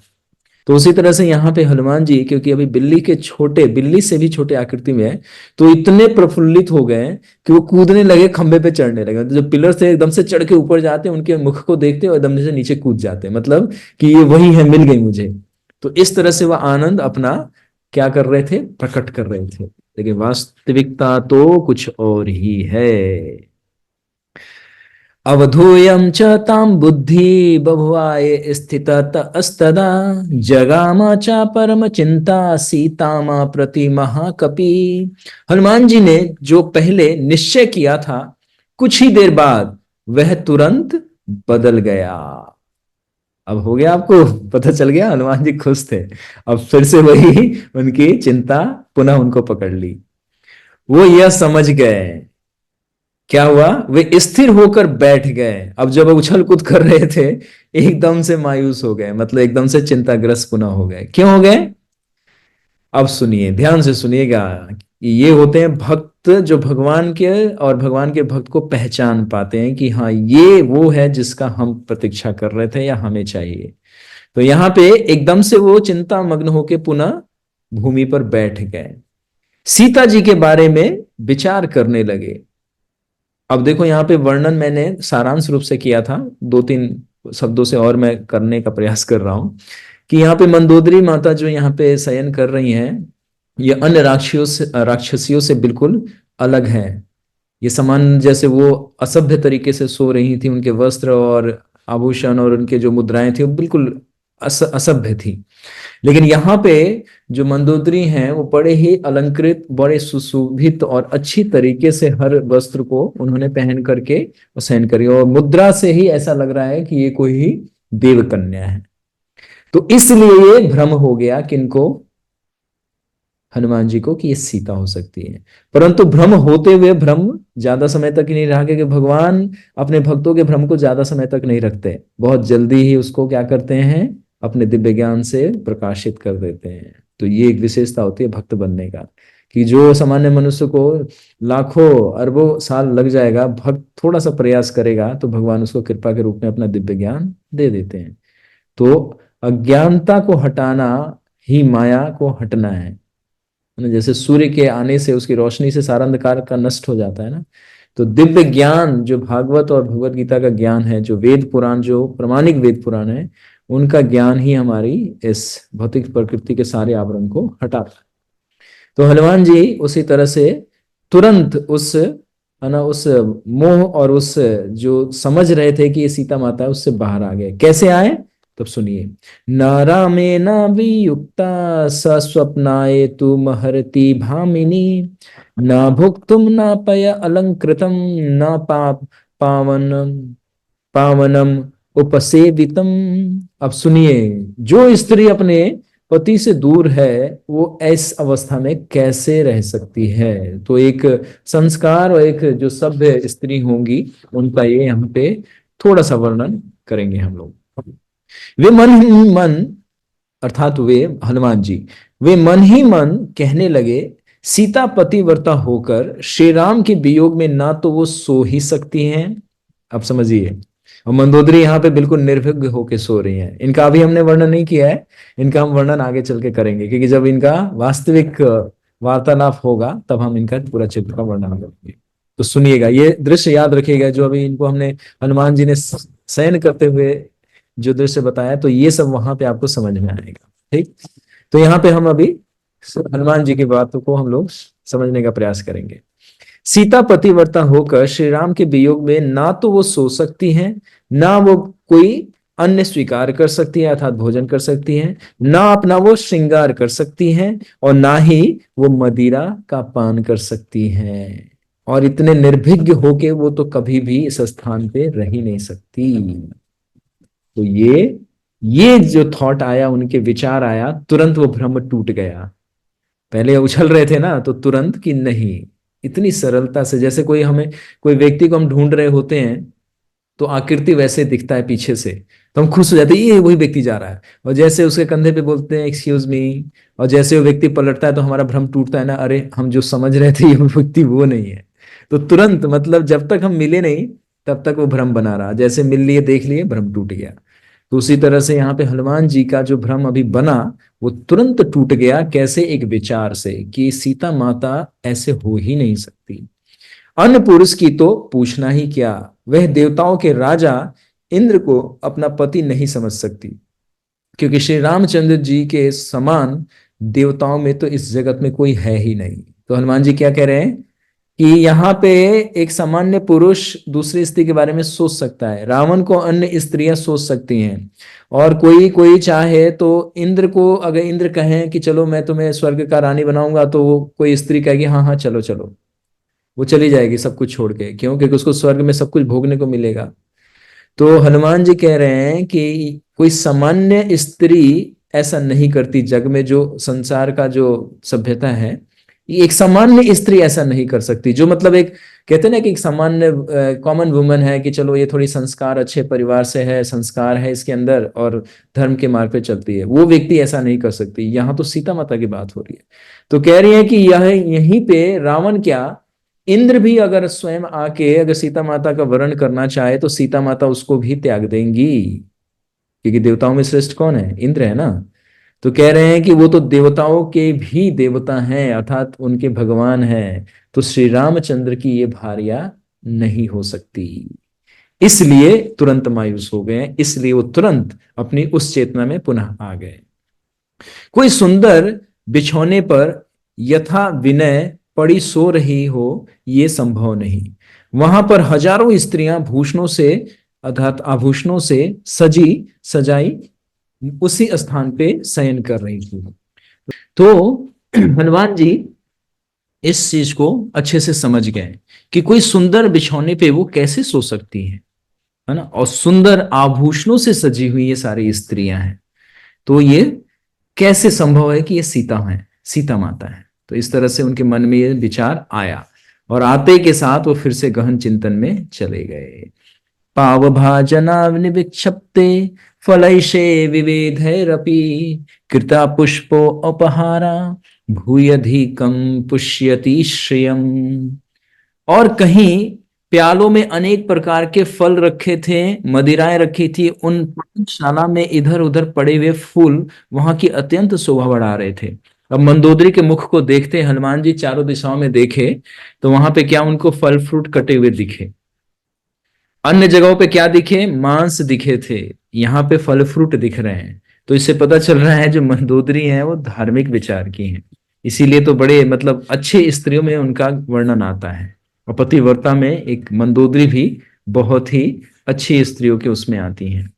S1: तो उसी तरह से यहाँ पे हनुमान जी, क्योंकि अभी बिल्ली के छोटे, बिल्ली से भी छोटे आकृति में है, तो इतने प्रफुल्लित हो गए कि वो कूदने लगे, खंबे पे चढ़ने लगे। तो जो पिलर से एकदम से चढ़ के ऊपर जाते, उनके मुख को देखते और एकदम से नीचे कूद जाते, मतलब कि ये वही है, मिल गई मुझे। तो इस तरह से वह आनंद अपना क्या कर रहे थे, प्रकट कर रहे थे। लेकिन वास्तविकता तो कुछ और ही है। अवधूयं च तां बुद्धि बभुवाये स्थितस्तदा जगाम च परम चिंता सीतामा प्रति महाकपि। हनुमान जी ने जो पहले निश्चय किया था, कुछ ही देर बाद वह तुरंत बदल गया। अब हो गया, आपको पता चल गया, हनुमान जी खुश थे। अब फिर से वही उनकी चिंता पुनः उनको पकड़ ली। वो यह समझ गए, क्या हुआ, वे स्थिर होकर बैठ गए। अब जब उछल कूद कर रहे थे, एकदम से मायूस हो गए, मतलब एकदम से चिंताग्रस्त पुनः हो गए। क्यों हो गए, अब सुनिए, ध्यान से सुनिएगा। ये होते हैं भक्त जो भगवान के और भगवान के भक्त को पहचान पाते हैं कि हाँ ये वो है जिसका हम प्रतीक्षा कर रहे थे या हमें चाहिए। तो यहाँ पे एकदम से वो चिंता मग्न होके पुनः भूमि पर बैठ गए, सीता जी के बारे में विचार करने लगे। अब देखो यहाँ पे वर्णन मैंने सारांश रूप से किया था, दो तीन शब्दों से और मैं करने का प्रयास कर रहा हूं कि यहाँ पे मंदोदरी माता जो यहाँ पे शयन कर रही हैं, ये अन्य राक्षसियों से बिल्कुल अलग है। ये समान, जैसे वो असभ्य तरीके से सो रही थी, उनके वस्त्र और आभूषण और उनके जो मुद्राएं थी वो बिल्कुल असभ्य थी। लेकिन यहाँ पे जो मंदोदरी हैं वो बड़े ही अलंकृत, बड़े सुशोभित और अच्छी तरीके से हर वस्त्र को उन्होंने पहन करके शयन करी, और मुद्रा से ही ऐसा लग रहा है कि ये कोई ही देव कन्या है। तो इसलिए ये भ्रम हो गया किनको, हनुमान जी को, कि ये सीता हो सकती है। परंतु भ्रम होते हुए भ्रम ज्यादा समय तक ही नहीं रहा, क्योंकि भगवान अपने भक्तों के भ्रम को ज्यादा समय तक नहीं रखते, बहुत जल्दी ही उसको क्या करते हैं, अपने दिव्य ज्ञान से प्रकाशित कर देते हैं। तो ये एक विशेषता होती है भक्त बनने का, कि जो सामान्य मनुष्य को लाखों अरबों साल लग जाएगा, भक्त थोड़ा सा प्रयास करेगा तो भगवान उसको कृपा के रूप में अपना दिव्य ज्ञान दे देते हैं। तो अज्ञानता को हटाना ही माया को हटना है ना। जैसे सूर्य के आने से, उसकी रोशनी से सारा अंधकार का नष्ट हो जाता है ना, तो दिव्य ज्ञान जो भागवत और भगवत गीता का ज्ञान है, जो वेद पुराण, जो प्रमाणिक वेद पुराण है, उनका ज्ञान ही हमारी इस भौतिक प्रकृति के सारे आवरण को हटाता है। तो हनुमान जी उसी तरह से तुरंत उस, है ना, उस मोह और उस जो समझ रहे थे कि ये सीता माता है, उससे बाहर आ गए। कैसे आए? तब सुनिए। न रामेण वियुक्ता स स्वप्नाय तु महर्ति भामिनी न भुक्तुम न पय अलंकृतम न पाप पावनम पावनम उपसेवितम। अब सुनिए, जो स्त्री अपने पति से दूर है वो इस अवस्था में कैसे रह सकती है? तो एक संस्कार और एक जो सभ्य स्त्री होंगी उनका ये यहाँ पे थोड़ा सा वर्णन करेंगे हम लोग। वे मन ही मन, अर्थात वे हनुमान जी, वे मन ही मन कहने लगे, सीता पतिव्रता होकर श्री राम के वियोग में ना तो वो सो ही सकती हैं। अब समझिए, और मंदोदरी यहाँ पे बिल्कुल निर्विघ्न होके सो रही हैं। इनका अभी हमने वर्णन नहीं किया है, इनका हम वर्णन आगे चल के करेंगे, क्योंकि जब इनका वास्तविक वार्तालाप होगा तब हम इनका पूरा चित्र का वर्णन करेंगे। तो सुनिएगा, ये दृश्य याद रखिएगा जो अभी इनको हमने हनुमान जी ने शयन करते हुए जो दृश्य बताया, तो ये सब वहां पे आपको समझ में आएगा। ठीक, तो यहाँ पे हम अभी हनुमान जी की बातों को हम लोग समझने का प्रयास करेंगे। सीता पतिव्रता होकर श्री राम के वियोग में ना तो वो सो सकती हैं, ना वो कोई अन्न स्वीकार कर सकती है अर्थात भोजन कर सकती हैं, ना अपना वो श्रृंगार कर सकती हैं, और ना ही वो मदिरा का पान कर सकती हैं। और इतने निर्भीघ होके वो तो कभी भी इस स्थान पे रह ही नहीं सकती। तो ये जो थॉट आया, उनके विचार आया, तुरंत वो भ्रम टूट गया। पहले उछल रहे थे ना, तो तुरंत कि नहीं, इतनी सरलता से, जैसे कोई व्यक्ति को हम ढूंढ रहे होते हैं तो आकृति वैसे दिखता है पीछे से, तो हम खुश हो जाते हैं ये वही व्यक्ति जा रहा है। और जैसे उसके कंधे पे बोलते हैं एक्सक्यूज मी, और जैसे वो व्यक्ति पलटता है तो हमारा भ्रम टूटता है ना, अरे हम जो समझ रहे थे ये व्यक्ति वो नहीं है। तो तुरंत, मतलब जब तक हम मिले नहीं तब तक वो भ्रम बना रहा, जैसे मिल लिए देख लिए भ्रम टूट गया। तो उसी तरह से यहाँ पे हनुमान जी का जो भ्रम अभी बना वो तुरंत टूट गया। कैसे? एक विचार से कि सीता माता ऐसे हो ही नहीं सकती। अन्य पुरुष की तो पूछना ही क्या, वह देवताओं के राजा इंद्र को अपना पति नहीं समझ सकती, क्योंकि श्री रामचंद्र जी के समान देवताओं में तो इस जगत में कोई है ही नहीं। तो हनुमान जी क्या कह रहे हैं कि यहाँ पे एक सामान्य पुरुष दूसरी स्त्री के बारे में सोच सकता है, रावण को अन्य स्त्रियां सोच सकती हैं, और कोई कोई चाहे तो इंद्र को, अगर इंद्र कहें कि चलो मैं तुम्हें स्वर्ग का रानी बनाऊंगा, तो वो कोई स्त्री कहेगी हाँ हाँ चलो चलो, वो चली जाएगी सब कुछ छोड़ के। क्यों? क्योंकि उसको स्वर्ग में सब कुछ भोगने को मिलेगा। तो हनुमान जी कह रहे हैं कि कोई सामान्य स्त्री ऐसा नहीं करती। जग में जो संसार का जो सभ्यता है, एक सामान्य स्त्री ऐसा नहीं कर सकती। जो मतलब एक कहते हैं ना कि एक सामान्य कॉमन वुमन है कि चलो ये थोड़ी संस्कार, अच्छे परिवार से है, संस्कार है इसके अंदर और धर्म के मार्ग पे चलती है, वो व्यक्ति ऐसा नहीं कर सकती। यहाँ तो सीता माता की बात हो रही है। तो कह रही है कि यह यहीं पे रावण क्या, इंद्र भी अगर स्वयं आके अगर सीता माता का वर्ण करना चाहे तो सीता माता उसको भी त्याग देंगी, क्योंकि देवताओं में श्रेष्ठ कौन है? इंद्र है ना। तो कह रहे हैं कि वो तो देवताओं के भी देवता हैं, अर्थात उनके भगवान हैं। तो श्री रामचंद्र की ये भार्या नहीं हो सकती। इसलिए तुरंत मायूस हो गए, इसलिए वो तुरंत अपनी उस चेतना में पुनः आ गए। कोई सुंदर बिछौने पर यथा विनय पड़ी सो रही हो, ये संभव नहीं। वहां पर हजारों स्त्रियां भूषणों से अर्थात आभूषणों से सजी सजाई उसी स्थान पे शयन कर रही थी। तो हनुमान जी इस चीज को अच्छे से समझ गए कि कोई सुंदर बिछौने पे वो कैसे सो सकती है ना, और सुंदर आभूषणों से सजी हुई ये सारी स्त्रियां हैं, तो ये कैसे संभव है कि ये सीता है, सीता माता है। तो इस तरह से उनके मन में ये विचार आया, और आते के साथ वो फिर से गहन चिंतन में चले गए। पावभाजनाविक्षिप्ते फलैषे विविधैरपि कृता पुष्पो अपहारा भूयधिकं पुष्यति श्रियम्। और कहीं प्यालों में अनेक प्रकार के फल रखे थे, मदिराएं रखी थी, उन पानशाला में इधर उधर पड़े हुए फूल वहां की अत्यंत शोभा बढ़ा रहे थे। अब मंदोदरी के मुख को देखते हनुमान जी चारों दिशाओं में देखे तो वहां पे क्या उनको फल फ्रूट कटे हुए दिखे। अन्य जगहों पे क्या दिखे, मांस दिखे थे, यहाँ पे फल फ्रूट दिख रहे हैं। तो इससे पता चल रहा है जो मंदोदरी हैं वो धार्मिक विचार की हैं। इसीलिए तो बड़े मतलब अच्छे स्त्रियों में उनका वर्णन आता है। और पतिव्रता में एक मंदोदरी भी बहुत ही अच्छी स्त्रियों के उसमें आती हैं।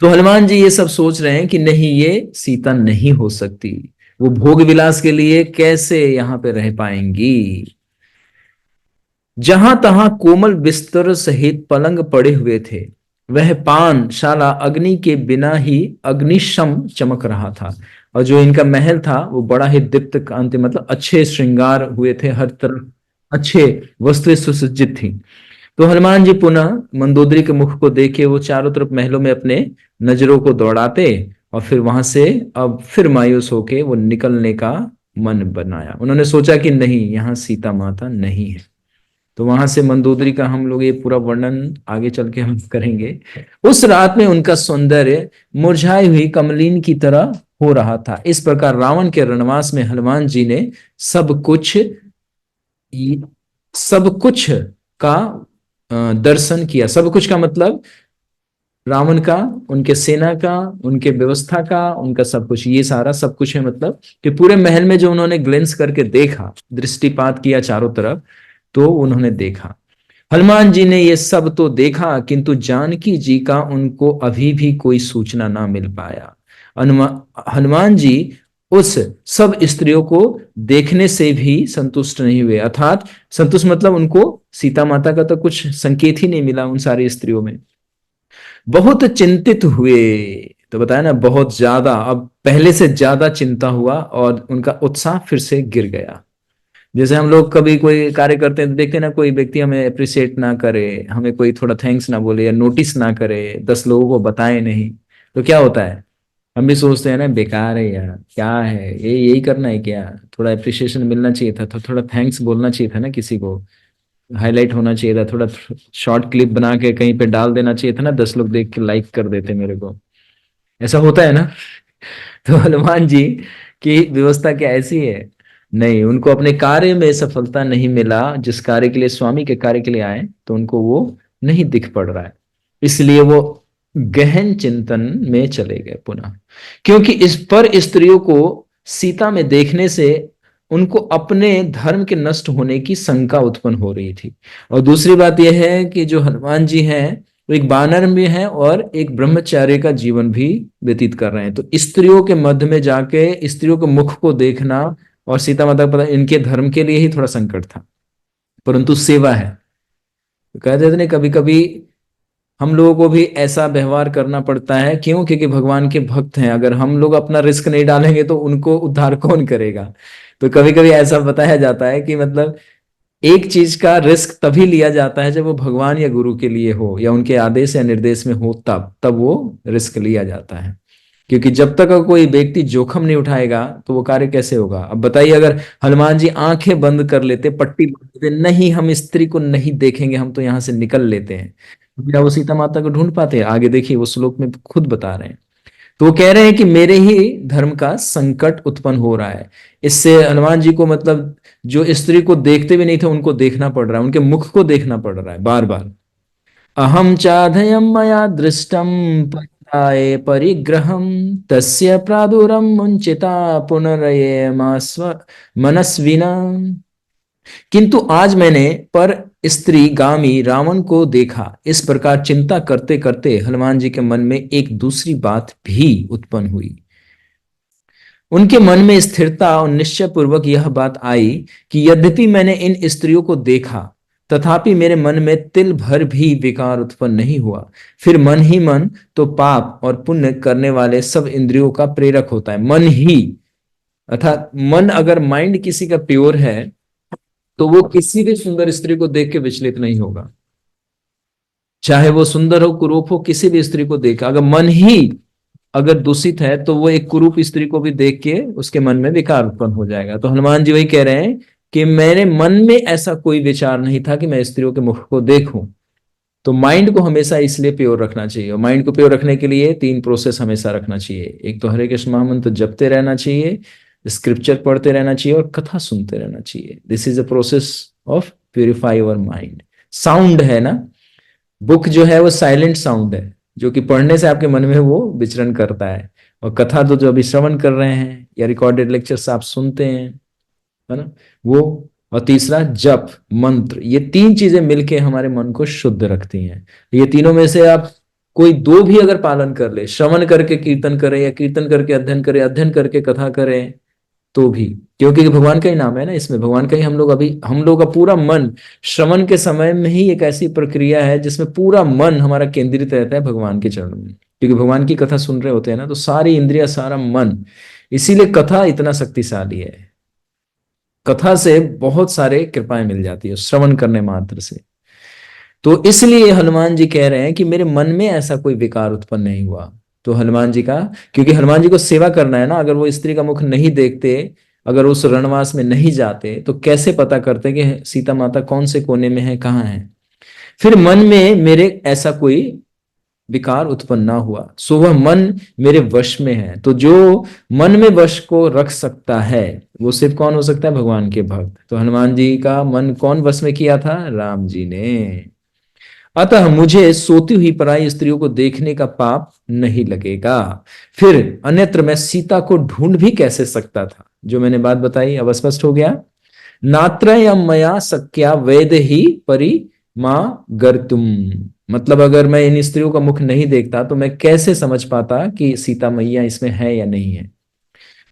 S1: तो हनुमान जी ये सब सोच रहे हैं कि नहीं, ये सीता नहीं हो सकती, वो भोग विलास के लिए कैसे यहां पे रह पाएंगी। जहां तहां कोमल बिस्तर सहित पलंग पड़े हुए थे, वह पानशाला अग्नि के बिना ही अग्निशम चमक रहा था। और जो इनका महल था वो बड़ा ही दीप्त कांति, मतलब अच्छे श्रृंगार हुए थे, हर तरफ अच्छे वस्तुएं सुसज्जित थी। तो हनुमान जी पुनः मंदोदरी के मुख को देखे वो चारों तरफ महलों में अपने नजरों को दौड़ाते और फिर वहां से अब फिर मायूस होके वो निकलने का मन बनाया। उन्होंने सोचा कि नहीं, यहाँ सीता माता नहीं है। तो वहां से मंदोदरी का हम लोग ये पूरा वर्णन आगे चल के हम करेंगे। उस रात में उनका सौंदर्य मुरझाई हुई कमलीन की तरह हो रहा था। इस प्रकार रावण के रणवास में हनुमान जी ने सब कुछ का दर्शन किया। सब कुछ का मतलब रावण का, उनके सेना का, उनके व्यवस्था का, उनका सब कुछ, ये सारा सब कुछ है। मतलब कि पूरे महल में जो उन्होंने ग्लेंस करके देखा, दृष्टिपात किया चारों तरफ, तो उन्होंने देखा। हनुमान जी ने ये सब तो देखा किंतु जानकी जी का उनको अभी भी कोई सूचना ना मिल पाया। हनुमान जी उस सब स्त्रियों को देखने से भी संतुष्ट नहीं हुए। अर्थात संतुष्ट मतलब उनको सीता माता का तो कुछ संकेत ही नहीं मिला उन सारी स्त्रियों में। बहुत चिंतित हुए, तो बताया ना, बहुत ज्यादा, अब पहले से ज्यादा चिंता हुआ और उनका उत्साह फिर से गिर गया। जैसे हम लोग कभी कोई कार्य करते हैं तो देखते हैं ना, कोई व्यक्ति हमें अप्रिशिएट ना करे, हमें कोई थोड़ा थैंक्स ना बोले या नोटिस ना करे, 10 लोगों को बताए नहीं, तो क्या होता है, हम भी सोचते हैं ना, बेकार है यार, क्या है ये, यही करना है क्या, थोड़ा अप्रिशिएशन मिलना चाहिए था, तो थोड़ा थैंक्स बोलना चाहिए था ना, किसी को हाईलाइट होना चाहिए था, थोड़ा शॉर्ट क्लिप बना के कहीं पे डाल देना चाहिए था ना, 10 लोग देख के लाइक कर देते मेरे को। ऐसा होता है ना। तो हनुमान जी की व्यवस्था क्या ऐसी है, नहीं, उनको अपने कार्य में सफलता नहीं मिला, जिस कार्य के लिए, स्वामी के कार्य के लिए आए, तो उनको वो नहीं दिख पड़ रहा है। इसलिए वो गहन चिंतन में चले गए पुनः, क्योंकि इस पर स्त्रियों को सीता में देखने से उनको अपने धर्म के नष्ट होने की शंका उत्पन्न हो रही थी। और दूसरी बात यह है कि जो हनुमान जी हैं वो एक वानर में है और एक ब्रह्मचार्य का जीवन भी व्यतीत कर रहे हैं। तो स्त्रियों के मध्य में जाके स्त्रियों के मुख को देखना और सीता माता का पता, इनके धर्म के लिए ही थोड़ा संकट था, परंतु सेवा है। तो कहते थे ना, कभी कभी हम लोगों को भी ऐसा व्यवहार करना पड़ता है। क्यों? क्योंकि भगवान के भक्त हैं, अगर हम लोग अपना रिस्क नहीं डालेंगे तो उनको उद्धार कौन करेगा। तो कभी कभी ऐसा बताया जाता है कि मतलब एक चीज का रिस्क तभी लिया जाता है जब वो भगवान या गुरु के लिए हो या उनके आदेश या निर्देश में हो, तब तब वो रिस्क लिया जाता है। क्योंकि जब तक कोई व्यक्ति जोखम नहीं उठाएगा तो वो कार्य कैसे होगा। अब बताइए, अगर हनुमान जी आंखें बंद कर लेते, पट्टी बांध लेते, नहीं हम स्त्री को नहीं देखेंगे, हम तो यहां से निकल लेते हैं, तो क्या वो सीता माता को ढूंढ पाते हैं? आगे देखिए, वो श्लोक में खुद बता रहे हैं। तो वो कह रहे हैं कि मेरे ही धर्म का संकट उत्पन्न हो रहा है। इससे हनुमान जी को मतलब जो स्त्री को देखते भी नहीं थे उनको देखना पड़ रहा है, उनके मुख को देखना पड़ रहा है बार बार। अहम चाधयम मया दृष्टम परिताये परिग्रहम तस्य प्रादुरम मुंचिता पुनरये मनस्विना। किंतु आज मैंने पर स्त्री गामी रावण को देखा। इस प्रकार चिंता करते करते हनुमान जी के मन में एक दूसरी बात भी उत्पन्न हुई। उनके मन में स्थिरता और निश्चय पूर्वक यह बात आई कि यद्यपि मैंने इन स्त्रियों को देखा तथापि मेरे मन में तिल भर भी विकार उत्पन्न नहीं हुआ। फिर मन ही मन तो पाप और पुण्य करने वाले सब इंद्रियों का प्रेरक होता है। मन ही, अर्थात मन, अगर माइंड किसी का प्योर है तो वो किसी भी सुंदर स्त्री को देख के विचलित नहीं होगा, चाहे वो सुंदर हो कुरूप हो, किसी भी स्त्री को देखा, अगर मन ही अगर दूषित है तो वो एक कुरूप स्त्री को भी देख के उसके मन में विकार उत्पन्न हो जाएगा। तो हनुमान जी वही कह रहे हैं कि मेरे मन में ऐसा कोई विचार नहीं था कि मैं स्त्रियों के मुख को देखूं। तो माइंड को हमेशा इसलिए प्योर रखना चाहिए, और माइंड को प्योर रखने के लिए 3 प्रोसेस हमेशा रखना चाहिए। एक तो हरे कृष्ण महामंत्र जपते रहना चाहिए, स्क्रिप्चर पढ़ते रहना चाहिए और कथा सुनते रहना चाहिए। This is a process of purify our mind. Sound है ना, बुक जो है वो साइलेंट साउंड है, जो कि पढ़ने से आपके मन में वो विचरण करता है। और कथा तो जो अभी श्रवण कर रहे हैं या रिकॉर्डेड लेक्चर्स आप सुनते हैं, है ना, वो। और तीसरा जप मंत्र, ये तीन चीजें मिलके हमारे मन को शुद्ध रखती हैं। ये तीनों में से आप कोई दो भी अगर पालन कर ले, श्रवण करके कीर्तन करे या कीर्तन करके अध्ययन करे, अध्ययन करके कथा करें, तो भी, क्योंकि भगवान का ही नाम है ना, इसमें भगवान का ही हम लोग का पूरा मन श्रवण के समय में ही एक ऐसी प्रक्रिया है जिसमें पूरा मन हमारा केंद्रित रहता है भगवान के चरणों में। क्योंकि भगवान की कथा सुन रहे होते हैं ना, तो सारी इंद्रिया, सारा मन, इसीलिए कथा इतना शक्तिशाली है। कथा से बहुत सारे कृपाएं मिल जाती है श्रवण करने मात्र से। तो इसलिए हनुमान जी कह रहे हैं कि मेरे मन में ऐसा कोई विकार उत्पन्न नहीं हुआ। तो हनुमान जी का, क्योंकि हनुमान जी को सेवा करना है ना, अगर वो स्त्री का मुख नहीं देखते, अगर उस रणवास में नहीं जाते, तो कैसे पता करते कि सीता माता कौन से कोने में है, कहाँ है। फिर मन में मेरे ऐसा कोई विकार उत्पन्न ना हुआ, सो वह मन मेरे वश में है। तो जो मन में वश को रख सकता है वो सिर्फ कौन हो सकता है? भगवान के भक्त। तो हनुमान जी का मन कौन वश में किया था? राम जी ने। अतः मुझे सोती हुई पराई स्त्रियों को देखने का पाप नहीं लगेगा। फिर अन्यत्र मैं सीता को ढूंढ भी कैसे सकता था? जो मैंने बात बताई अब स्पष्ट हो गया। नात्रयम मया सख्या वेद ही परि माँ गर्तुम, मतलब अगर मैं इन स्त्रियों का मुख नहीं देखता तो मैं कैसे समझ पाता कि सीता मैया इसमें है या नहीं है।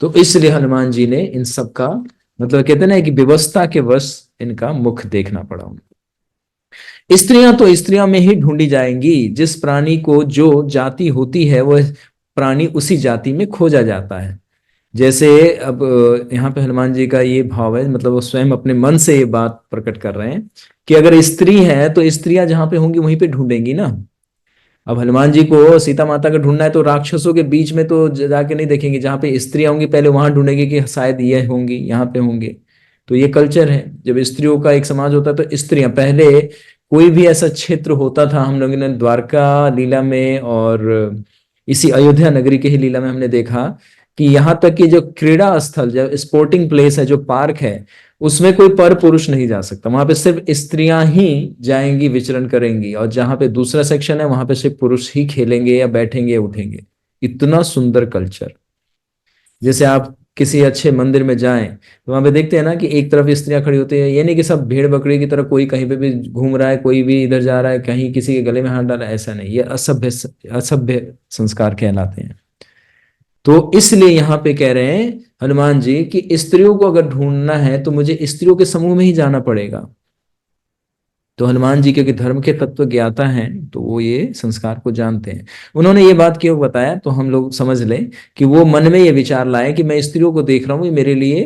S1: तो इसलिए हनुमान जी ने इन सब का, मतलब कहते ना कि व्यवस्था के वश इनका मुख देखना पड़ा उनको। स्त्रियां तो स्त्रियां में ही ढूंढी जाएंगी। जिस प्राणी को जो जाति होती है वह प्राणी उसी जाति में खोजा जाता है। जैसे अब यहाँ पे हनुमान जी का ये भाव है, मतलब वो स्वयं अपने मन से ये बात प्रकट कर रहे हैं कि अगर स्त्री है तो स्त्रियां जहां पे होंगी वहीं पे ढूंढेंगी ना। अब हनुमान जी को सीता माता का ढूंढना है तो राक्षसों के बीच में तो जाके नहीं देखेंगे, जहां पे स्त्रियां होंगी पहले वहां ढूंढेंगे कि शायद ये होंगी, यहाँ पे होंगे। तो ये कल्चर है, जब स्त्रियों का एक समाज होता है तो स्त्रियां पहले, कोई भी ऐसा क्षेत्र होता था, हम लोगों ने द्वारका लीला में और इसी अयोध्या नगरी के ही लीला में हमने देखा कि यहाँ तक कि जो क्रीड़ा स्थल, जो स्पोर्टिंग प्लेस है, जो पार्क है, उसमें कोई पर पुरुष नहीं जा सकता। वहां पे सिर्फ स्त्रियां ही जाएंगी, विचरण करेंगी। और जहां पे दूसरा सेक्शन है वहां पे सिर्फ पुरुष ही खेलेंगे या बैठेंगे या उठेंगे। इतना सुंदर कल्चर। जैसे आप किसी अच्छे मंदिर में जाएं तो वहां पे देखते हैं ना कि एक तरफ स्त्रियां खड़ी होती है, ये नहीं कि सब भेड़ बकरी की तरह कोई कहीं पे भी घूम रहा है, कोई भी इधर जा रहा है, कहीं किसी के गले में हाथ डाला है, ऐसा नहीं। ये असभ्य असभ्य संस्कार कहलाते हैं। तो इसलिए यहां पे कह रहे हैं हनुमान जी कि स्त्रियों को अगर ढूंढना है तो मुझे स्त्रियों के समूह में ही जाना पड़ेगा। तो हनुमान जी क्योंकि धर्म के तत्व ज्ञाता हैं तो वो ये संस्कार को जानते हैं। उन्होंने ये बात क्यों बताया तो हम लोग समझ लें कि वो मन में ये विचार लाए कि मैं स्त्रियों को देख रहा हूं, ये मेरे लिए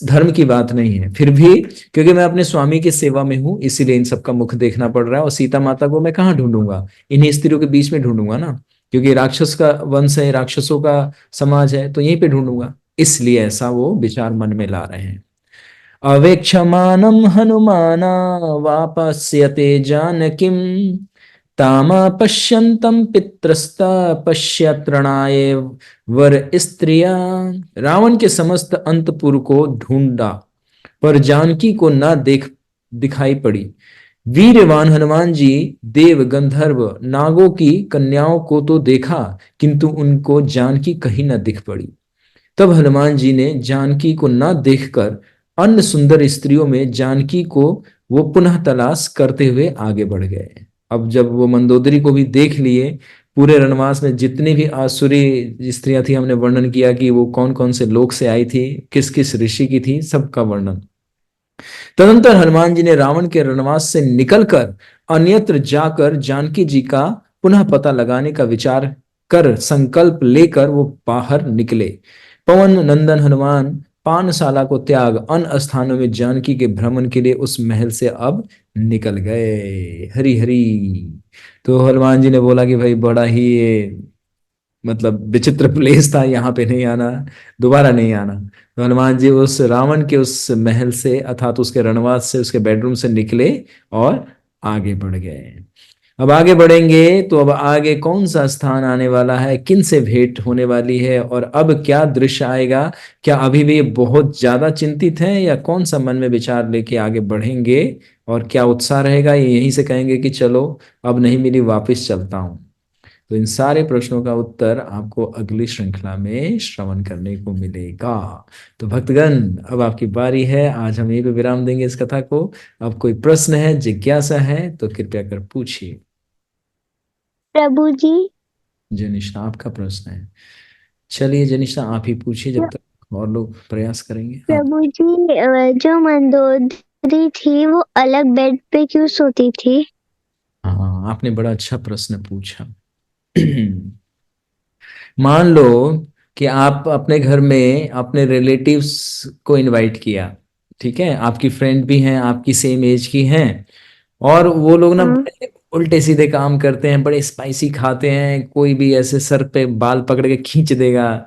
S1: धर्म की बात नहीं है। फिर भी क्योंकि मैं अपने स्वामी की सेवा में हूं, इसीलिए इन सबका मुख देखना पड़ रहा है। और सीता माता को मैं कहाँ ढूंढूंगा? इन्हीं स्त्रियों के बीच में ढूंढूंगा ना, क्योंकि राक्षस का वंश है, राक्षसों का समाज है, तो यहीं पे ढूंढूंगा। इसलिए ऐसा वो विचार मन में ला रहे हैं। अवेक्षमानं हनुमाना वापस्यते जानकीं तामा पश्यन्तं पित्रस्ता पश्यत्रणाय वर स्त्रिया। रावण के समस्त अंतपुर को ढूंढा पर जानकी को न दिखाई पड़ी। वीरवान हनुमान जी देव गंधर्व नागों की कन्याओं को तो देखा किंतु उनको जानकी कहीं न दिख पड़ी। तब हनुमान जी ने जानकी को न देखकर अन्य सुंदर स्त्रियों में जानकी को वो पुनः तलाश करते हुए आगे बढ़ गए। अब जब वो मंदोदरी को भी देख लिए, पूरे रणवास में जितनी भी आसुरी स्त्रियां थी, हमने वर्णन किया कि वो कौन कौन से लोक से आई थी, किस किस ऋषि की थी, सबका वर्णन। तदंतर हनुमान जी ने रावण के रणवास से निकलकर अन्यत्र जाकर जानकी जी का पुनः पता लगाने का विचार कर संकल्प लेकर वो बाहर निकले। पवन नंदन हनुमान पानशाला को त्याग अन्य स्थानों में जानकी के भ्रमण के लिए उस महल से अब निकल गए। हरि हरि। तो हनुमान जी ने बोला कि भाई बड़ा ही ये मतलब विचित्र प्लेस था, यहाँ पे नहीं आना, दोबारा नहीं आना। तो हनुमान जी उस रावण के उस महल से अर्थात उसके रणवास से, उसके बेडरूम से निकले और आगे बढ़ गए। अब आगे बढ़ेंगे तो अब आगे कौन सा स्थान आने वाला है, किन से भेंट होने वाली है, और अब क्या दृश्य आएगा। क्या अभी भी बहुत ज्यादा चिंतित हैं, या कौन सा मन में विचार लेके आगे बढ़ेंगे, और क्या उत्साह रहेगा, ये यहीं से कहेंगे कि चलो अब नहीं मिली, वापस चलता हूँ। तो इन सारे प्रश्नों का उत्तर आपको अगली श्रृंखला में श्रवण करने को मिलेगा। तो भक्तगण, अब आपकी बारी है, आज हम यहीं पे विराम देंगे इस कथा को। अब कोई प्रश्न है, जिज्ञासा है तो कृपया कर पूछिए।
S2: प्रभु जी,
S1: जनिष्ठा, आपका प्रश्न है। चलिए जनिष्ठा, आप ही पूछिए, जब तक और लोग प्रयास करेंगे। आप।
S2: प्रभु जी, जो मंदोदरी थी वो अलग बेड पे क्यों सोती थी?
S1: हाँ, आपने बड़ा अच्छा प्रश्न पूछा। मान लो कि आप अपने घर में अपने रिलेटिव्स को इनवाइट किया, ठीक है, आपकी फ्रेंड भी हैं, आपकी सेम एज की हैं, और वो लोग ना
S2: हाँ।
S1: बड़े उल्टे सीधे काम करते हैं, बड़े स्पाइसी खाते हैं, कोई भी ऐसे सर पे बाल पकड़ के खींच देगा,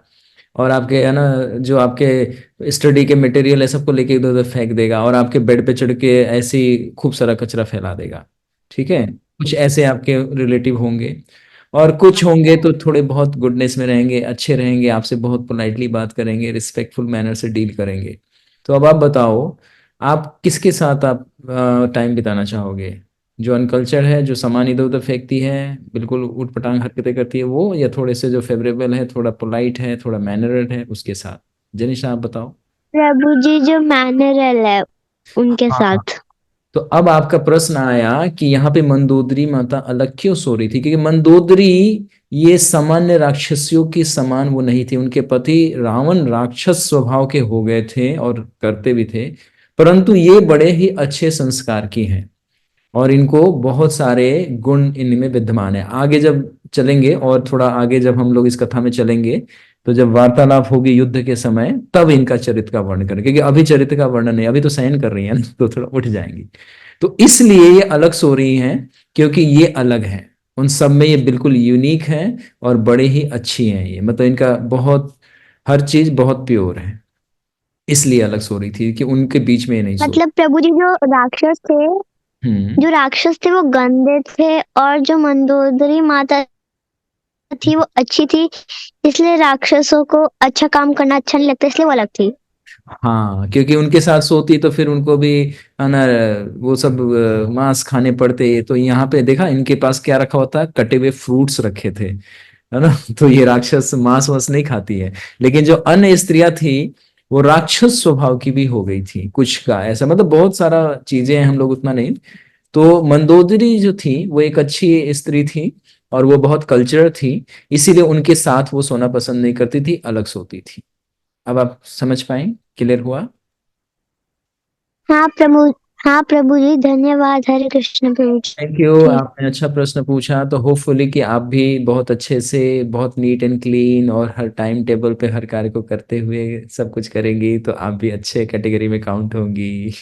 S1: और आपके है ना, जो आपके स्टडी के मटेरियल है सबको लेके इधर उधर फेंक देगा, और आपके बेड पे चढ़ के ऐसे ही खूब सारा कचरा फैला देगा। ठीक है, कुछ ऐसे आपके रिलेटिव होंगे, और कुछ होंगे तो थोड़े बहुत गुडनेस में रहेंगे, अच्छे रहेंगे, आपसे बहुत पोलाइटली बात करेंगे, रिस्पेक्टफुल मैनर से डील करेंगे। तो अब आप बताओ, आप किसके साथ आप टाइम बिताना चाहोगे? जो अनकल्चर है, जो सामान इधर उधर फेंकती है, बिल्कुल ऊट पटांग हरकतें करती है वो, या थोड़े से जो फेवरेबल है, थोड़ा पोलाइट है, थोड़ा मैनर्ड है, उसके साथ? जनिशा, आप बताओ।
S2: प्रभु जी, जो मैनरल है उनके
S1: हाँ,
S2: साथ।
S1: तो अब आपका प्रश्न आया कि यहाँ पे मंदोदरी माता अलग क्यों सो रही थी, क्योंकि मंदोदरी ये सामान्य राक्षसियों की समान वो नहीं थी। उनके पति रावण राक्षस स्वभाव के हो गए थे और करते भी थे, परंतु ये बड़े ही अच्छे संस्कार की हैं, और इनको बहुत सारे गुण इनमें विद्यमान है। आगे जब चलेंगे, और थोड़ा आगे जब हम लोग इस कथा में चलेंगे, तो जब वार्तालाप होगी युद्ध के समय, तब इनका चरित्र का वर्णन करें, क्योंकि अभी चरित्र का वर्णन नहीं, अभी तो सहन कर रही है ना, तो थोड़ा उठ जाएंगी। तो इसलिए ये अलग सो रही हैं, क्योंकि ये अलग है, उन सब में ये बिल्कुल यूनिक है, और बड़े ही अच्छी हैं ये, मतलब इनका बहुत हर चीज बहुत प्योर है, इसलिए अलग सो रही थी, कि उनके बीच में ये नहीं सो।
S2: मतलब प्रभु जी,
S1: हम्म।
S2: जो राक्षस थे वो गंदे थे, और जो मंदोदरी माता थी वो अच्छी थी, इसलिए राक्षसों को अच्छा काम करना अच्छा नहीं लगता, इसलिए वो अलग थी।
S1: हाँ, क्योंकि उनके साथ सोती तो फिर उनको भी है ना, वो सब मांस खाने पड़ते। तो यहाँ पे देखा इनके पास क्या रखा होता, कटे हुए फ्रूट्स रखे थे, है ना। तो ये राक्षस मांस वांस नहीं खाती है। लेकिन जो अन्य स्त्रियां थी, वो राक्षस स्वभाव की भी हो गई थी कुछ का, ऐसा मतलब बहुत सारा चीजें हैं, हम लोग उतना नहीं। तो मंदोदरी जो थी वो एक अच्छी स्त्री थी, और वो बहुत कल्चरल थी, इसीलिए उनके साथ वो सोना पसंद नहीं करती थी, अलग सोती थी। अब आप समझ पाए? क्लियर हुआ?
S2: हाँ प्रभु हाँ प्रभु जी, धन्यवाद। हरे कृष्ण प्रभु
S1: थैंक यू,
S2: जी।
S1: आपने अच्छा प्रश्न पूछा। तो होपफुली कि आप भी बहुत अच्छे से, बहुत नीट एंड क्लीन, और हर टाइम टेबल पे हर कार्य को करते हुए सब कुछ करेंगी, तो आप भी अच्छे कैटेगरी में काउंट होंगी।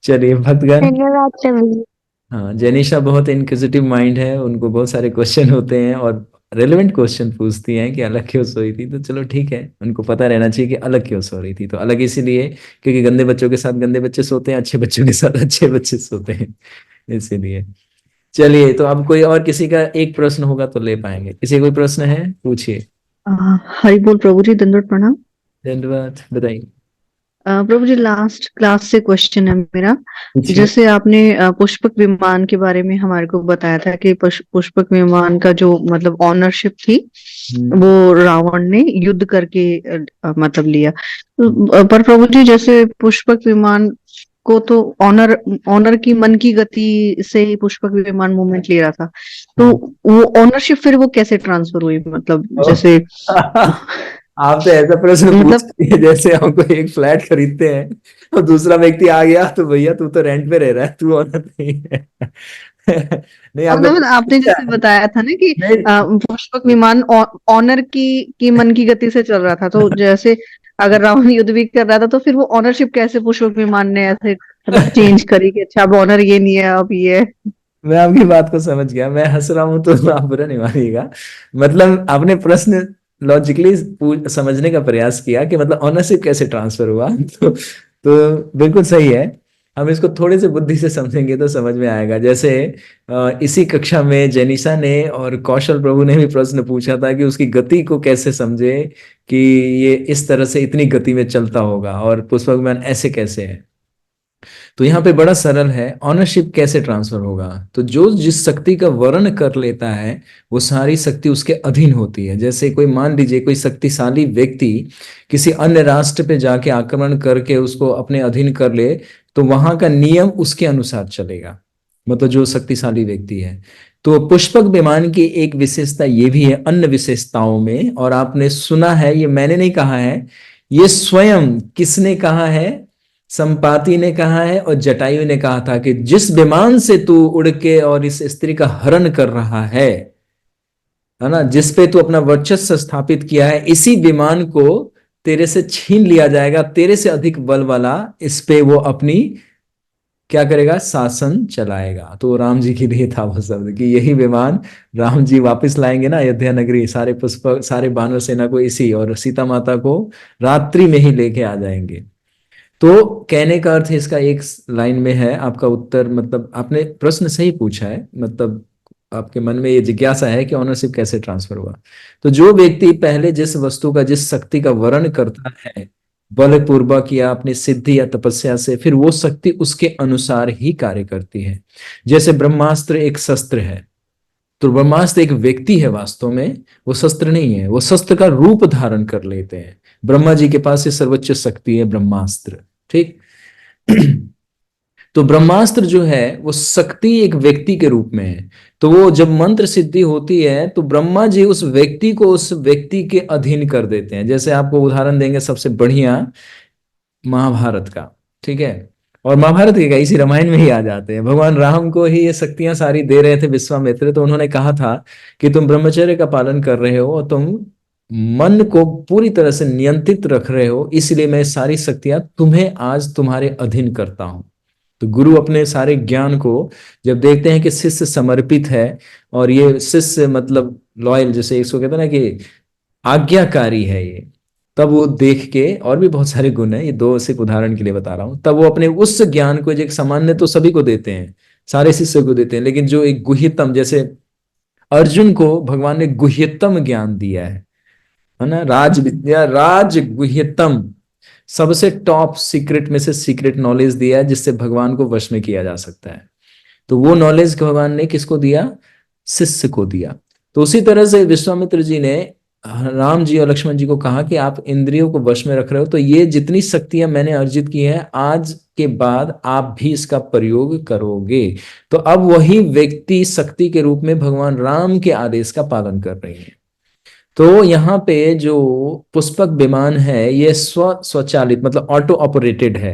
S1: चलिए भक्तगण।
S2: धन्यवाद प्रभु जी।
S1: हाँ, जेनिशा बहुत इंक्विजिटिव माइंड है, उनको बहुत सारे क्वेश्चन होते हैं, और रेलेवेंट क्वेश्चन पूछती हैं कि अलग क्यों सोई थी। तो चलो ठीक है, उनको पता रहना चाहिए कि अलग क्यों सो रही थी। तो अलग इसीलिए क्योंकि गंदे बच्चों के साथ गंदे बच्चे सोते हैं, अच्छे बच्चों के साथ अच्छे बच्चे सोते हैं, इसीलिए। चलिए, तो अब कोई और किसी का एक प्रश्न होगा तो ले पाएंगे। किसी कोई प्रश्न है, पूछिए।
S3: अ, हरि बोल प्रभु जी, दंडवत प्रणाम।
S1: धन्यवाद, बताइए।
S3: प्रभु जी, लास्ट क्लास से क्वेश्चन है मेरा।
S1: पूछिए।
S3: जैसे आपने पुष्पक विमान के बारे में हमारे को बताया था कि पुष्पक विमान का जो मतलब ऑनरशिप थी
S1: हम्म,
S3: वो रावण ने युद्ध करके मतलब लिया।
S1: हम्म,
S3: पर प्रभु जी, जैसे पुष्पक विमान को तो ऑनर ऑनर की मन की गति से ही पुष्पक विमान मूवमेंट ले रहा था, तो
S1: हम्म।
S3: वो ऑनरशिप फिर वो कैसे ट्रांसफर हुई, मतलब
S1: ओह।
S3: जैसे
S1: आप तो ऐसा प्रश्न पूछ
S3: मतलब
S1: रही है जैसे हमको एक फ्लैट खरीदते हैं, और दूसरा व्यक्ति आ गया तो भैया तू तो रेंट पे रह रहा है, तू ऑनर नहीं है। नहीं, आपका
S3: मतलब
S1: प्रश्न
S3: आपने
S1: अच्छा
S3: जैसे
S1: है।
S3: बताया था ना कि
S1: नहीं।
S3: पुष्पक विमान ऑनर की मन की गति से चल रहा था, तो जैसे अगर रावण युद्ध भी कर रहा था तो फिर वो ऑनरशिप कैसे पुष्पक विमान ने ऐसे मतलब चेंज करी कि अच्छा अब ऑनर ये नहीं है, अब ये है।
S1: मैं आपकी बात को समझ गया, मैं हंस रहा हूं तो आप बुरा नहीं मानिएगा। मतलब आपने प्रश्न लॉजिकली समझने का प्रयास किया कि मतलब ऑनरशिप कैसे ट्रांसफर हुआ। तो बिल्कुल सही है। हम इसको थोड़े से बुद्धि से समझेंगे तो समझ में आएगा। जैसे इसी कक्षा में जेनिशा ने और कौशल प्रभु ने भी प्रश्न पूछा था कि उसकी गति को कैसे समझे, कि ये इस तरह से इतनी गति में चलता होगा और पुष्पक मैन ऐसे कैसे है। तो यहाँ पे बड़ा सरल है, ऑनरशिप कैसे ट्रांसफर होगा। तो जो जिस शक्ति का वर्ण कर लेता है वो सारी शक्ति उसके अधीन होती है। जैसे कोई मान लीजिए कोई शक्तिशाली व्यक्ति किसी अन्य राष्ट्र पे जाके आक्रमण करके उसको अपने अधीन कर ले, तो वहां का नियम उसके अनुसार चलेगा, मतलब जो शक्तिशाली व्यक्ति है। तो पुष्पक विमान की एक विशेषता ये भी है अन्य विशेषताओं में, और आपने सुना है, ये मैंने नहीं कहा है, ये स्वयं किसने कहा है, संपाति ने कहा है और जटायु ने कहा था कि जिस विमान से तू उड़ के और इस स्त्री का हरण कर रहा है ना, जिस पे तू अपना वर्चस्व स्थापित किया है, इसी विमान को तेरे से छीन लिया जाएगा, तेरे से अधिक बल वाला इस पे वो अपनी क्या करेगा, शासन चलाएगा। तो राम जी के लिए था वो शब्द कि यही विमान राम जी वापस लाएंगे ना अयोध्या नगरी, सारे पुष्प सारे वानर सेना को इसी, और सीता माता को रात्रि में ही लेके आ जाएंगे। तो कहने का अर्थ इसका एक लाइन में है आपका उत्तर, मतलब आपने प्रश्न सही पूछा है, मतलब आपके मन में ये जिज्ञासा है कि ऑनरशिप कैसे ट्रांसफर हुआ। तो जो व्यक्ति पहले जिस वस्तु का जिस शक्ति का वर्ण करता है बलपूर्वक या अपनी सिद्धि या तपस्या से, फिर वो शक्ति उसके अनुसार ही कार्य करती है। जैसे ब्रह्मास्त्र एक शस्त्र है, तो ब्रह्मास्त्र एक व्यक्ति है, वास्तव में वो शस्त्र नहीं है, वो शस्त्र का रूप धारण कर लेते हैं। ब्रह्मा जी के पास ये सर्वोच्च शक्ति है ब्रह्मास्त्र, ठीक। तो ब्रह्मास्त्र जो है वो शक्ति एक व्यक्ति के रूप में है। तो वो जब मंत्र सिद्धि होती है तो ब्रह्मा जी उस व्यक्ति को उस व्यक्ति के अधीन कर देते हैं। जैसे आपको उदाहरण देंगे सबसे बढ़िया महाभारत का, ठीक है, और महाभारत के इसी रामायण में ही आ जाते हैं। भगवान राम को ही ये शक्तियां सारी दे रहे थे विश्वामित्र, तो उन्होंने कहा था कि तुम ब्रह्मचर्य का पालन कर रहे हो और तुम मन को पूरी तरह से नियंत्रित रख रहे हो, इसलिए मैं सारी शक्तियां तुम्हें आज तुम्हारे अधीन करता हूं। तो गुरु अपने सारे ज्ञान को जब देखते हैं कि शिष्य समर्पित है और ये शिष्य मतलब लॉयल, जैसे इसको कहते हैं ना कि आज्ञाकारी है ये, तब वो देख के, और भी बहुत सारे गुण हैं, ये दो सिर्फ उदाहरण के लिए बता रहा हूं, तब वो अपने उस ज्ञान को, जो एक सामान्य तो सभी को देते हैं, सारे शिष्य को देते हैं, लेकिन जो एक गुह्यतम, जैसे अर्जुन को भगवान ने गुह्यतम ज्ञान दिया है ना, राज विद्या, राज गुह्यतम, सबसे टॉप सीक्रेट में से सीक्रेट नॉलेज दिया है जिससे भगवान को वश में किया जा सकता है। तो वो नॉलेज भगवान ने किसको दिया, शिष्य को दिया। तो उसी तरह से विश्वामित्र जी ने राम जी और लक्ष्मण जी को कहा कि आप इंद्रियों को वश में रख रहे हो, तो ये जितनी शक्तियां मैंने अर्जित की है आज के बाद आप भी इसका प्रयोग करोगे। तो अब वही व्यक्ति शक्ति के रूप में भगवान राम के आदेश का पालन कर रहे हैं। तो यहाँ पे जो पुष्पक विमान है ये स्वचालित मतलब ऑटो ऑपरेटेड है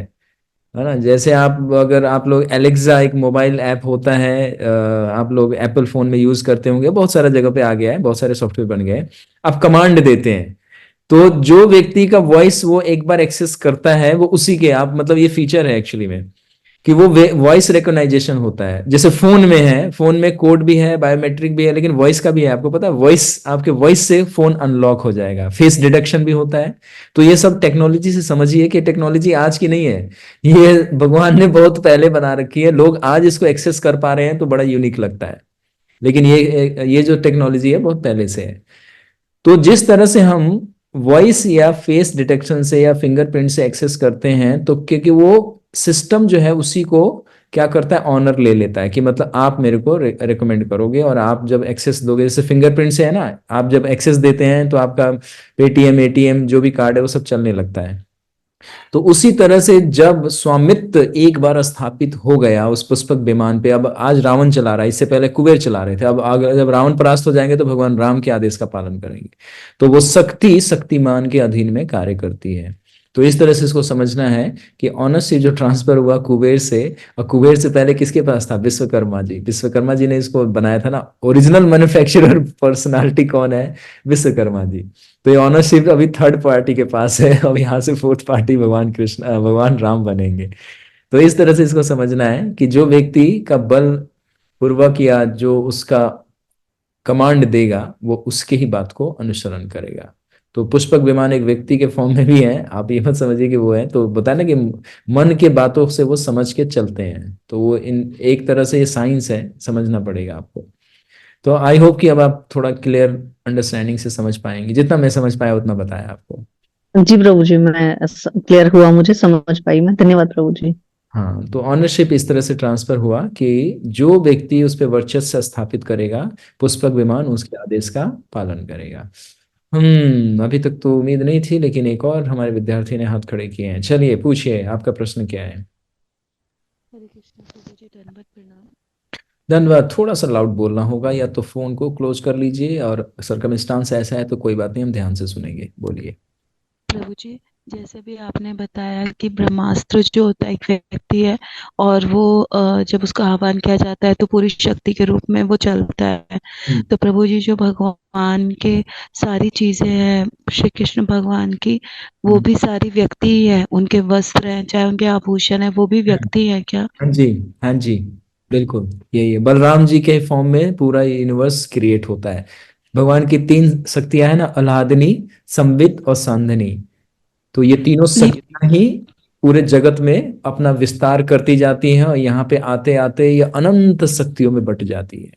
S1: ना। जैसे आप अगर आप लोग एलेक्सा एक मोबाइल ऐप होता है, आप लोग एप्पल फोन में यूज करते होंगे, बहुत सारा जगह पे आ गया है, बहुत सारे सॉफ्टवेयर बन गए हैं, आप कमांड देते हैं तो जो व्यक्ति का वॉइस वो एक बार एक्सेस करता है वो उसी के, आप मतलब ये फीचर है एक्चुअली में कि वो वॉइस रिकॉग्नाइजेशन होता है। जैसे फोन में है, फोन में कोड भी है, बायोमेट्रिक भी है, लेकिन वॉइस का भी है। आपको पता है वॉइस, आपके वॉइस से फोन अनलॉक हो जाएगा, फेस डिटेक्शन भी होता है। तो ये सब टेक्नोलॉजी से समझिए कि टेक्नोलॉजी आज की नहीं है, ये भगवान ने बहुत पहले बना रखी है, लोग आज इसको एक्सेस कर पा रहे हैं तो बड़ा यूनिक लगता है, लेकिन ये जो टेक्नोलॉजी है बहुत पहले से है। तो जिस तरह से हम वॉइस या फेस डिटेक्शन से या फिंगरप्रिंट से एक्सेस करते हैं, तो क्योंकि वो सिस्टम जो है उसी को क्या करता है, ऑनर ले लेता है कि मतलब आप मेरे को रिकमेंड करोगे, और आप जब एक्सेस दोगे, जैसे फिंगरप्रिंट से है ना, आप जब एक्सेस देते हैं तो आपका पेटीएम एटीएम जो भी कार्ड है वो सब चलने लगता है। तो उसी तरह से जब स्वामित्व एक बार स्थापित हो गया उस पुष्पक विमान पे, अब आज रावण चला रहा है, इससे पहले कुबेर चला रहे थे, अब जब रावण परास्त हो जाएंगे तो भगवान राम के आदेश का पालन करेंगे। तो वो शक्ति शक्तिमान के अधीन में कार्य करती है। तो इस तरह से इसको समझना है कि ऑनरशिप जो ट्रांसफर हुआ कुबेर से, और कुबेर से पहले किसके पास था, विश्वकर्मा जी। विश्वकर्मा जी ने इसको बनाया था ना, ओरिजिनल मैन्युफैक्चरर पर्सनालिटी कौन है, विश्वकर्मा जी। तो ये ऑनरशिप अभी थर्ड पार्टी के पास है, अब यहाँ से फोर्थ पार्टी भगवान कृष्ण भगवान राम बनेंगे। तो इस तरह से इसको समझना है कि जो व्यक्ति का बल पूर्वक या जो उसका कमांड देगा वो उसके ही बात को अनुसरण करेगा। तो पुष्पक विमान एक व्यक्ति के फॉर्म में भी है, आप ये मत समझिए कि वो है। तो बताया ना कि मन के बातों से वो समझ के चलते हैं, तो वो इन एक तरह से ये साइंस है, समझना पड़ेगा आपको। तो आई होप कि अब आप थोड़ा क्लियर अंडरस्टैंडिंग से समझ पाएंगे, जितना मैं समझ पाया उतना बताया आपको।
S3: जी प्रभु जी, मैं क्लियर हुआ, मुझे समझ पाई मैं। धन्यवाद प्रभु जी।
S1: हाँ, तो ऑनरशिप इस तरह से ट्रांसफर हुआ कि जो व्यक्ति उस पर वर्चस्व स्थापित करेगा, पुष्पक विमान उसके आदेश का पालन करेगा। अभी तक तो उम्मीद नहीं थी, लेकिन एक और हमारे विद्यार्थी ने हाथ खड़े किए हैं। चलिए पूछिए, आपका प्रश्न क्या है?
S4: हरे कृष्ण प्रभु जी, दंडवत प्रणाम।
S1: धन्यवाद। थोड़ा सा लाउड बोलना होगा, या तो फोन को क्लोज कर लीजिए, और सरकमस्टांस ऐसा है तो कोई बात नहीं, हम ध्यान से सुनेंगे। बोलिए।
S4: प्रभु जी, जैसे भी आपने बताया कि ब्रह्मास्त्र जो होता है एक व्यक्ति है, और वो जब उसका आह्वान किया जाता है तो पूरी शक्ति के रूप में वो चलता है।
S1: हम्म,
S4: तो प्रभु जी, जो भगवान के सारी चीजें हैं श्री कृष्ण भगवान की, वो
S1: हम्म,
S4: भी सारी व्यक्ति ही है। उनके वस्त्र हैं, चाहे उनके आभूषण है, वो भी
S1: हम्म।
S4: व्यक्ति है क्या?
S1: हाँ जी, हाँ जी, बिल्कुल यही है। बलराम जी के फॉर्म में पूरा यूनिवर्स क्रिएट होता है। भगवान की तीन शक्तियां हैं ना, अलादनी, संवित और सांधनी। तो ये तीनों
S4: नहीं
S1: शक्तियां ही पूरे जगत में अपना विस्तार करती जाती हैं, और यहाँ पे आते आते ये अनंत शक्तियों में बट जाती है।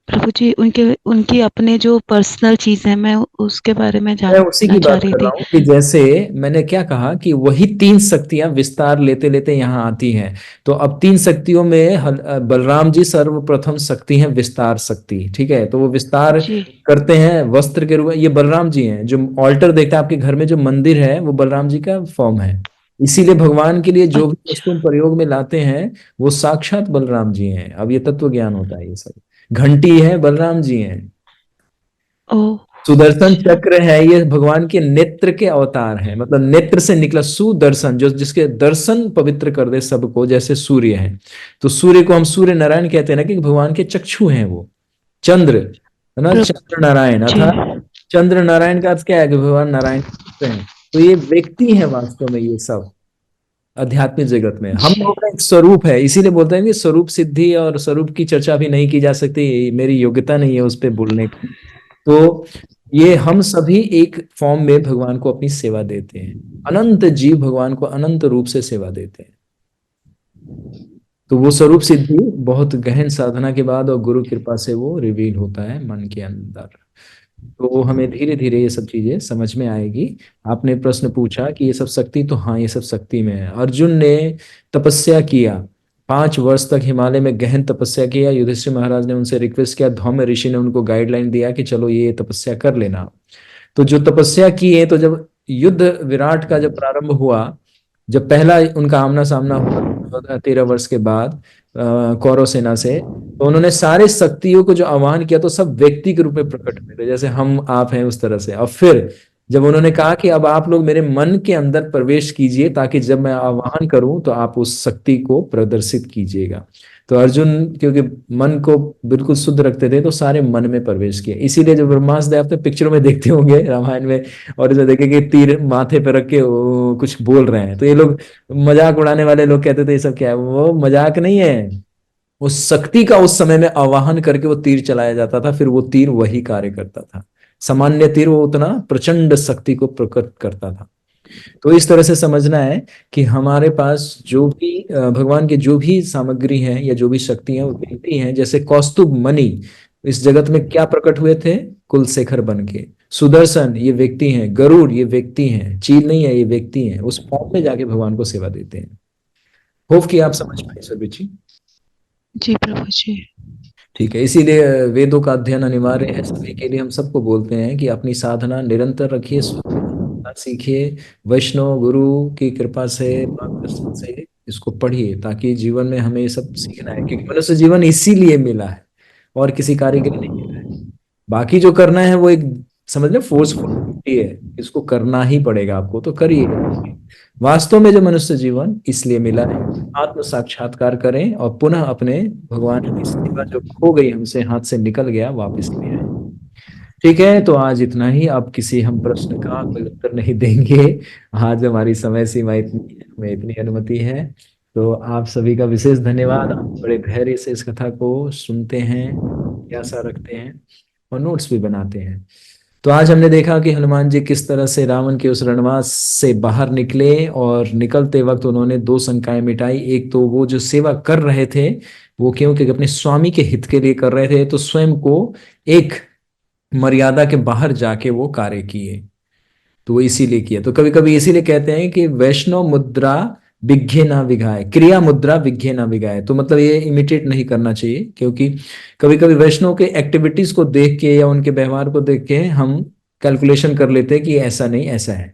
S4: प्रभु जी, उनके उनकी अपने जो पर्सनल चीज है, मैं उसके बारे में
S1: मैं उसी
S4: जानना
S1: की
S4: चाह
S1: बात
S4: रही
S1: कर रहा
S4: थी।
S1: हूँ कि जैसे मैंने क्या कहा कि वही तीन शक्तियां विस्तार लेते लेते यहाँ आती हैं। तो अब तीन शक्तियों में बलराम जी सर्वप्रथम शक्ति हैं विस्तार शक्ति, ठीक है। तो वो विस्तार
S4: जी।
S1: करते हैं वस्त्र के रूप में। ये बलराम जी हैं। जो ऑल्टर देखता है आपके घर में, जो मंदिर है, वो बलराम जी का फॉर्म है। इसीलिए भगवान के लिए जो भी
S4: अच्छा।
S1: वस्तु हम प्रयोग में लाते हैं, वो साक्षात बलराम जी हैं। अब ये तत्व ज्ञान होता है। ये सब घंटी है, बलराम जी हैं।
S4: ओ।
S1: सुदर्शन
S4: अच्छा।
S1: चक्र है, ये भगवान के नेत्र के अवतार हैं। मतलब नेत्र से निकला सुदर्शन, जो जिसके दर्शन पवित्र कर दे सबको, जैसे सूर्य है। तो सूर्य को हम सूर्य नारायण कहते हैं ना, कि भगवान के चक्षु हैं वो। चंद्र है ना,
S4: प्रभु
S1: चंद्र नारायण,
S4: जी।
S1: अर्थात चंद्र नारायण का अर्थ क्या है? कि भगवान नारायण हैं। तो ये व्यक्ति है वास्तव में, ये सब आध्यात्मिक जगत में हम
S4: जी।
S1: लोग का एक स्वरूप है। इसीलिए बोलते हैं कि स्वरूप सिद्धि और स्वरूप की चर्चा भी नहीं की जा सकती, मेरी योग्यता नहीं है उस पर बोलने की। तो ये हम सभी एक फॉर्म में भगवान को अपनी सेवा देते हैं। अनंत जीव भगवान को अनंत रूप से सेवा देते हैं। तो वो स्वरूप सिद्धि बहुत गहन साधना के बाद और गुरु कृपा से वो रिवील होता है मन के अंदर। तो हमें धीरे धीरे ये सब चीजें समझ में आएगी। आपने प्रश्न पूछा कि ये सब शक्ति, तो हाँ, ये सब शक्ति में है। अर्जुन ने तपस्या किया, 5 वर्ष तक हिमालय में गहन तपस्या किया। युधिष्ठिर महाराज ने उनसे रिक्वेस्ट किया, धौम्य ऋषि ने उनको गाइडलाइन दिया कि चलो ये तपस्या कर लेना। तो जो तपस्या की है, तो जब युद्ध विराट का जब प्रारंभ हुआ, जब पहला उनका आमना सामना हुआ 13 वर्ष के बाद कौरव सेना से, तो उन्होंने सारे शक्तियों को जो आह्वान किया, तो सब व्यक्ति के रूप में प्रकट हुए थे, जैसे हम आप हैं उस तरह से। और फिर जब उन्होंने कहा कि अब आप लोग मेरे मन के अंदर प्रवेश कीजिए, ताकि जब मैं आह्वान करूं तो आप उस शक्ति को प्रदर्शित कीजिएगा। तो अर्जुन क्योंकि मन को बिल्कुल शुद्ध रखते थे, तो सारे मन में प्रवेश किया। इसीलिए जब ब्रह्मास्त्र देव तो पिक्चरों में देखते होंगे रामायण में, और इसे देखे कि तीर माथे पर रख के वो कुछ बोल रहे हैं, तो ये लोग मजाक उड़ाने वाले लोग कहते थे ये सब क्या है। वो मजाक नहीं है, उस शक्ति का उस समय में आवाहन करके वो तीर चलाया जाता था, फिर वो तीर वही कार्य करता था। सामान्य तीर वो उतना प्रचंड शक्ति को प्रकट करता था। तो इस तरह से समझना है कि हमारे पास जो भी भगवान के जो भी सामग्री है या जो भी शक्ति है, वो व्यक्ति हैं। जैसे कौस्तुभ मणि इस जगत में क्या प्रकट हुए थे? कुलशेखर बन के। सुदर्शन ये व्यक्ति हैं, गरुड़ ये व्यक्ति हैं, चील नहीं है, ये व्यक्ति हैं। उस फॉर्म में जाके भगवान को सेवा देते हैं। होप कि आप समझ पाए सभी चीज।
S4: जी प्रभु जी।
S1: ठीक है, इसीलिए वेदों का अध्ययन अनिवार्य है सभी के लिए। हम सबको बोलते हैं कि अपनी साधना निरंतर रखिए, सीखिए, वैष्णव गुरु की कृपा से, मार्गदर्शन से इसको पढ़िए, ताकि जीवन में हमें ये सब सीखना है। क्योंकि मनुष्य जीवन इसीलिए मिला है, और किसी कार्य के लिए नहीं मिला है। बाकी जो करना है वो एक समझ लो फोर्सफुल है, इसको करना ही पड़ेगा आपको, तो करिए। वास्तव में जो मनुष्य जीवन इसलिए मिला है, आत्म साक्षात्कार करें और पुनः अपने भगवान की सेवा जो खो गई हमसे, हाथ से निकल गया, वापस ले आए। ठीक है, तो आज इतना ही। अब किसी हम प्रश्न का कोई उत्तर नहीं देंगे। आज हमारी समय सीमा इतनी है, हमें इतनी अनुमति है। तो आप सभी का विशेष धन्यवाद। आप बड़े धैर्य से इस कथा को सुनते हैं, आशा रखते हैं और नोट्स भी बनाते हैं। तो आज हमने देखा कि हनुमान जी किस तरह से रावण के उस रणवास से बाहर निकले और निकलते वक्त उन्होंने दो शंकाएं मिटाई। एक तो वो जो सेवा कर रहे थे वो क्योंकि अपने स्वामी के हित के लिए कर रहे थे, तो स्वयं को एक मर्यादा के बाहर जाके वो कार्य किए, तो वो इसीलिए किया। तो कभी कभी इसीलिए कहते हैं कि वैष्णव मुद्रा विघ्य ना विघाय, क्रिया मुद्रा विघ्य ना विघाय। तो मतलब ये इमिटेट नहीं करना चाहिए, क्योंकि कभी कभी वैष्णव के एक्टिविटीज को देख के या उनके व्यवहार को देख के हम कैलकुलेशन कर लेते हैं कि ऐसा नहीं ऐसा है,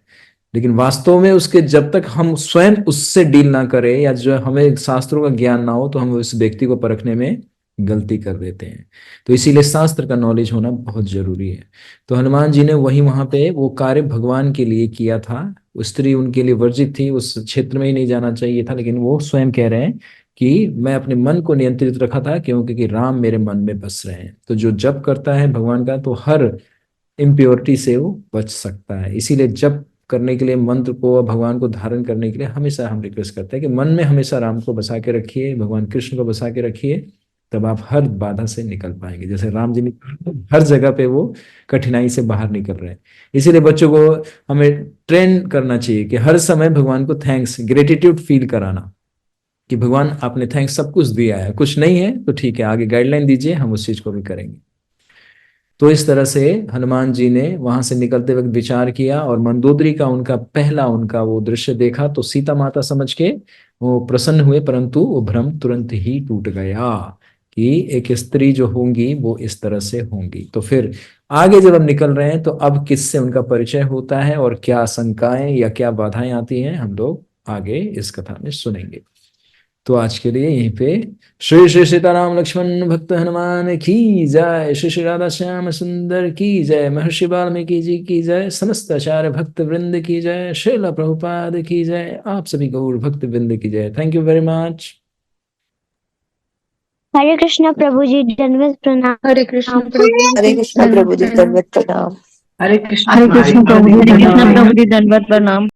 S1: लेकिन वास्तव में उसके जब तक हम स्वयं उससे डील ना करें या जो हमें शास्त्रों का ज्ञान ना हो तो हम उस व्यक्ति को परखने में गलती कर देते हैं। तो इसीलिए शास्त्र का नॉलेज होना बहुत जरूरी है। तो हनुमान जी ने वहां पे वो कार्य भगवान के लिए किया था। वो स्त्री उनके लिए वर्जित थी, उस क्षेत्र में ही नहीं जाना चाहिए था, लेकिन वो स्वयं कह रहे हैं कि मैं अपने मन को नियंत्रित रखा था क्योंकि कि राम मेरे मन में बस रहे हैं। तो जो जप करता है भगवान का तो हर इम्प्योरिटी से वो बच सकता है। इसीलिए जप करने के लिए, मंत्र को, भगवान को धारण करने के लिए हमेशा हम रिक्वेस्ट करते हैं कि मन में हमेशा राम को बसा के रखिए, भगवान कृष्ण को बसा के रखिए, तब आप हर बाधा से निकल पाएंगे। जैसे राम जी हर जगह पे वो कठिनाई से बाहर निकल रहे हैं। इसीलिए बच्चों को हमें ट्रेन करना चाहिए कि हर समय भगवान को थैंक्स, ग्रेटिट्यूड फील कराना कि भगवान आपने थैंक्स, सब कुछ दिया है, कुछ नहीं है तो ठीक है, आगे गाइडलाइन दीजिए, हम उस चीज को भी करेंगे। तो इस तरह से हनुमान जी ने वहां से निकलते वक्त विचार किया और मंदोदरी का पहला उनका वो दृश्य देखा तो सीता माता समझ के वो प्रसन्न हुए, परंतु वो भ्रम तुरंत ही टूट गया कि एक स्त्री जो होंगी वो इस तरह से होंगी। तो फिर आगे जब हम निकल रहे हैं तो अब किससे उनका परिचय होता है और क्या शंकाएं या क्या बाधाएं आती हैं, हम लोग आगे इस कथा में सुनेंगे। तो आज के लिए यहीं पे श्री श्री सीताराम लक्ष्मण भक्त हनुमान की जय, श्री श्री राधा श्याम सुंदर की जय, महर्षि वाल्मीकि जी की जय, समस्त आचार्य भक्त वृंद की जय, श्रील प्रभुपाद की जय, आप सभी गौर भक्त वृंद की जय। Thank you very much.
S2: Hare Krishna प्रभु जी, दंडवत प्रणाम।
S3: हरे कृष्ण प्रभु
S5: हरे कृष्ण प्रभु जी, दंडवत प्रणाम।
S3: हरे कृष्ण प्रभु जी, दंडवत प्रणाम।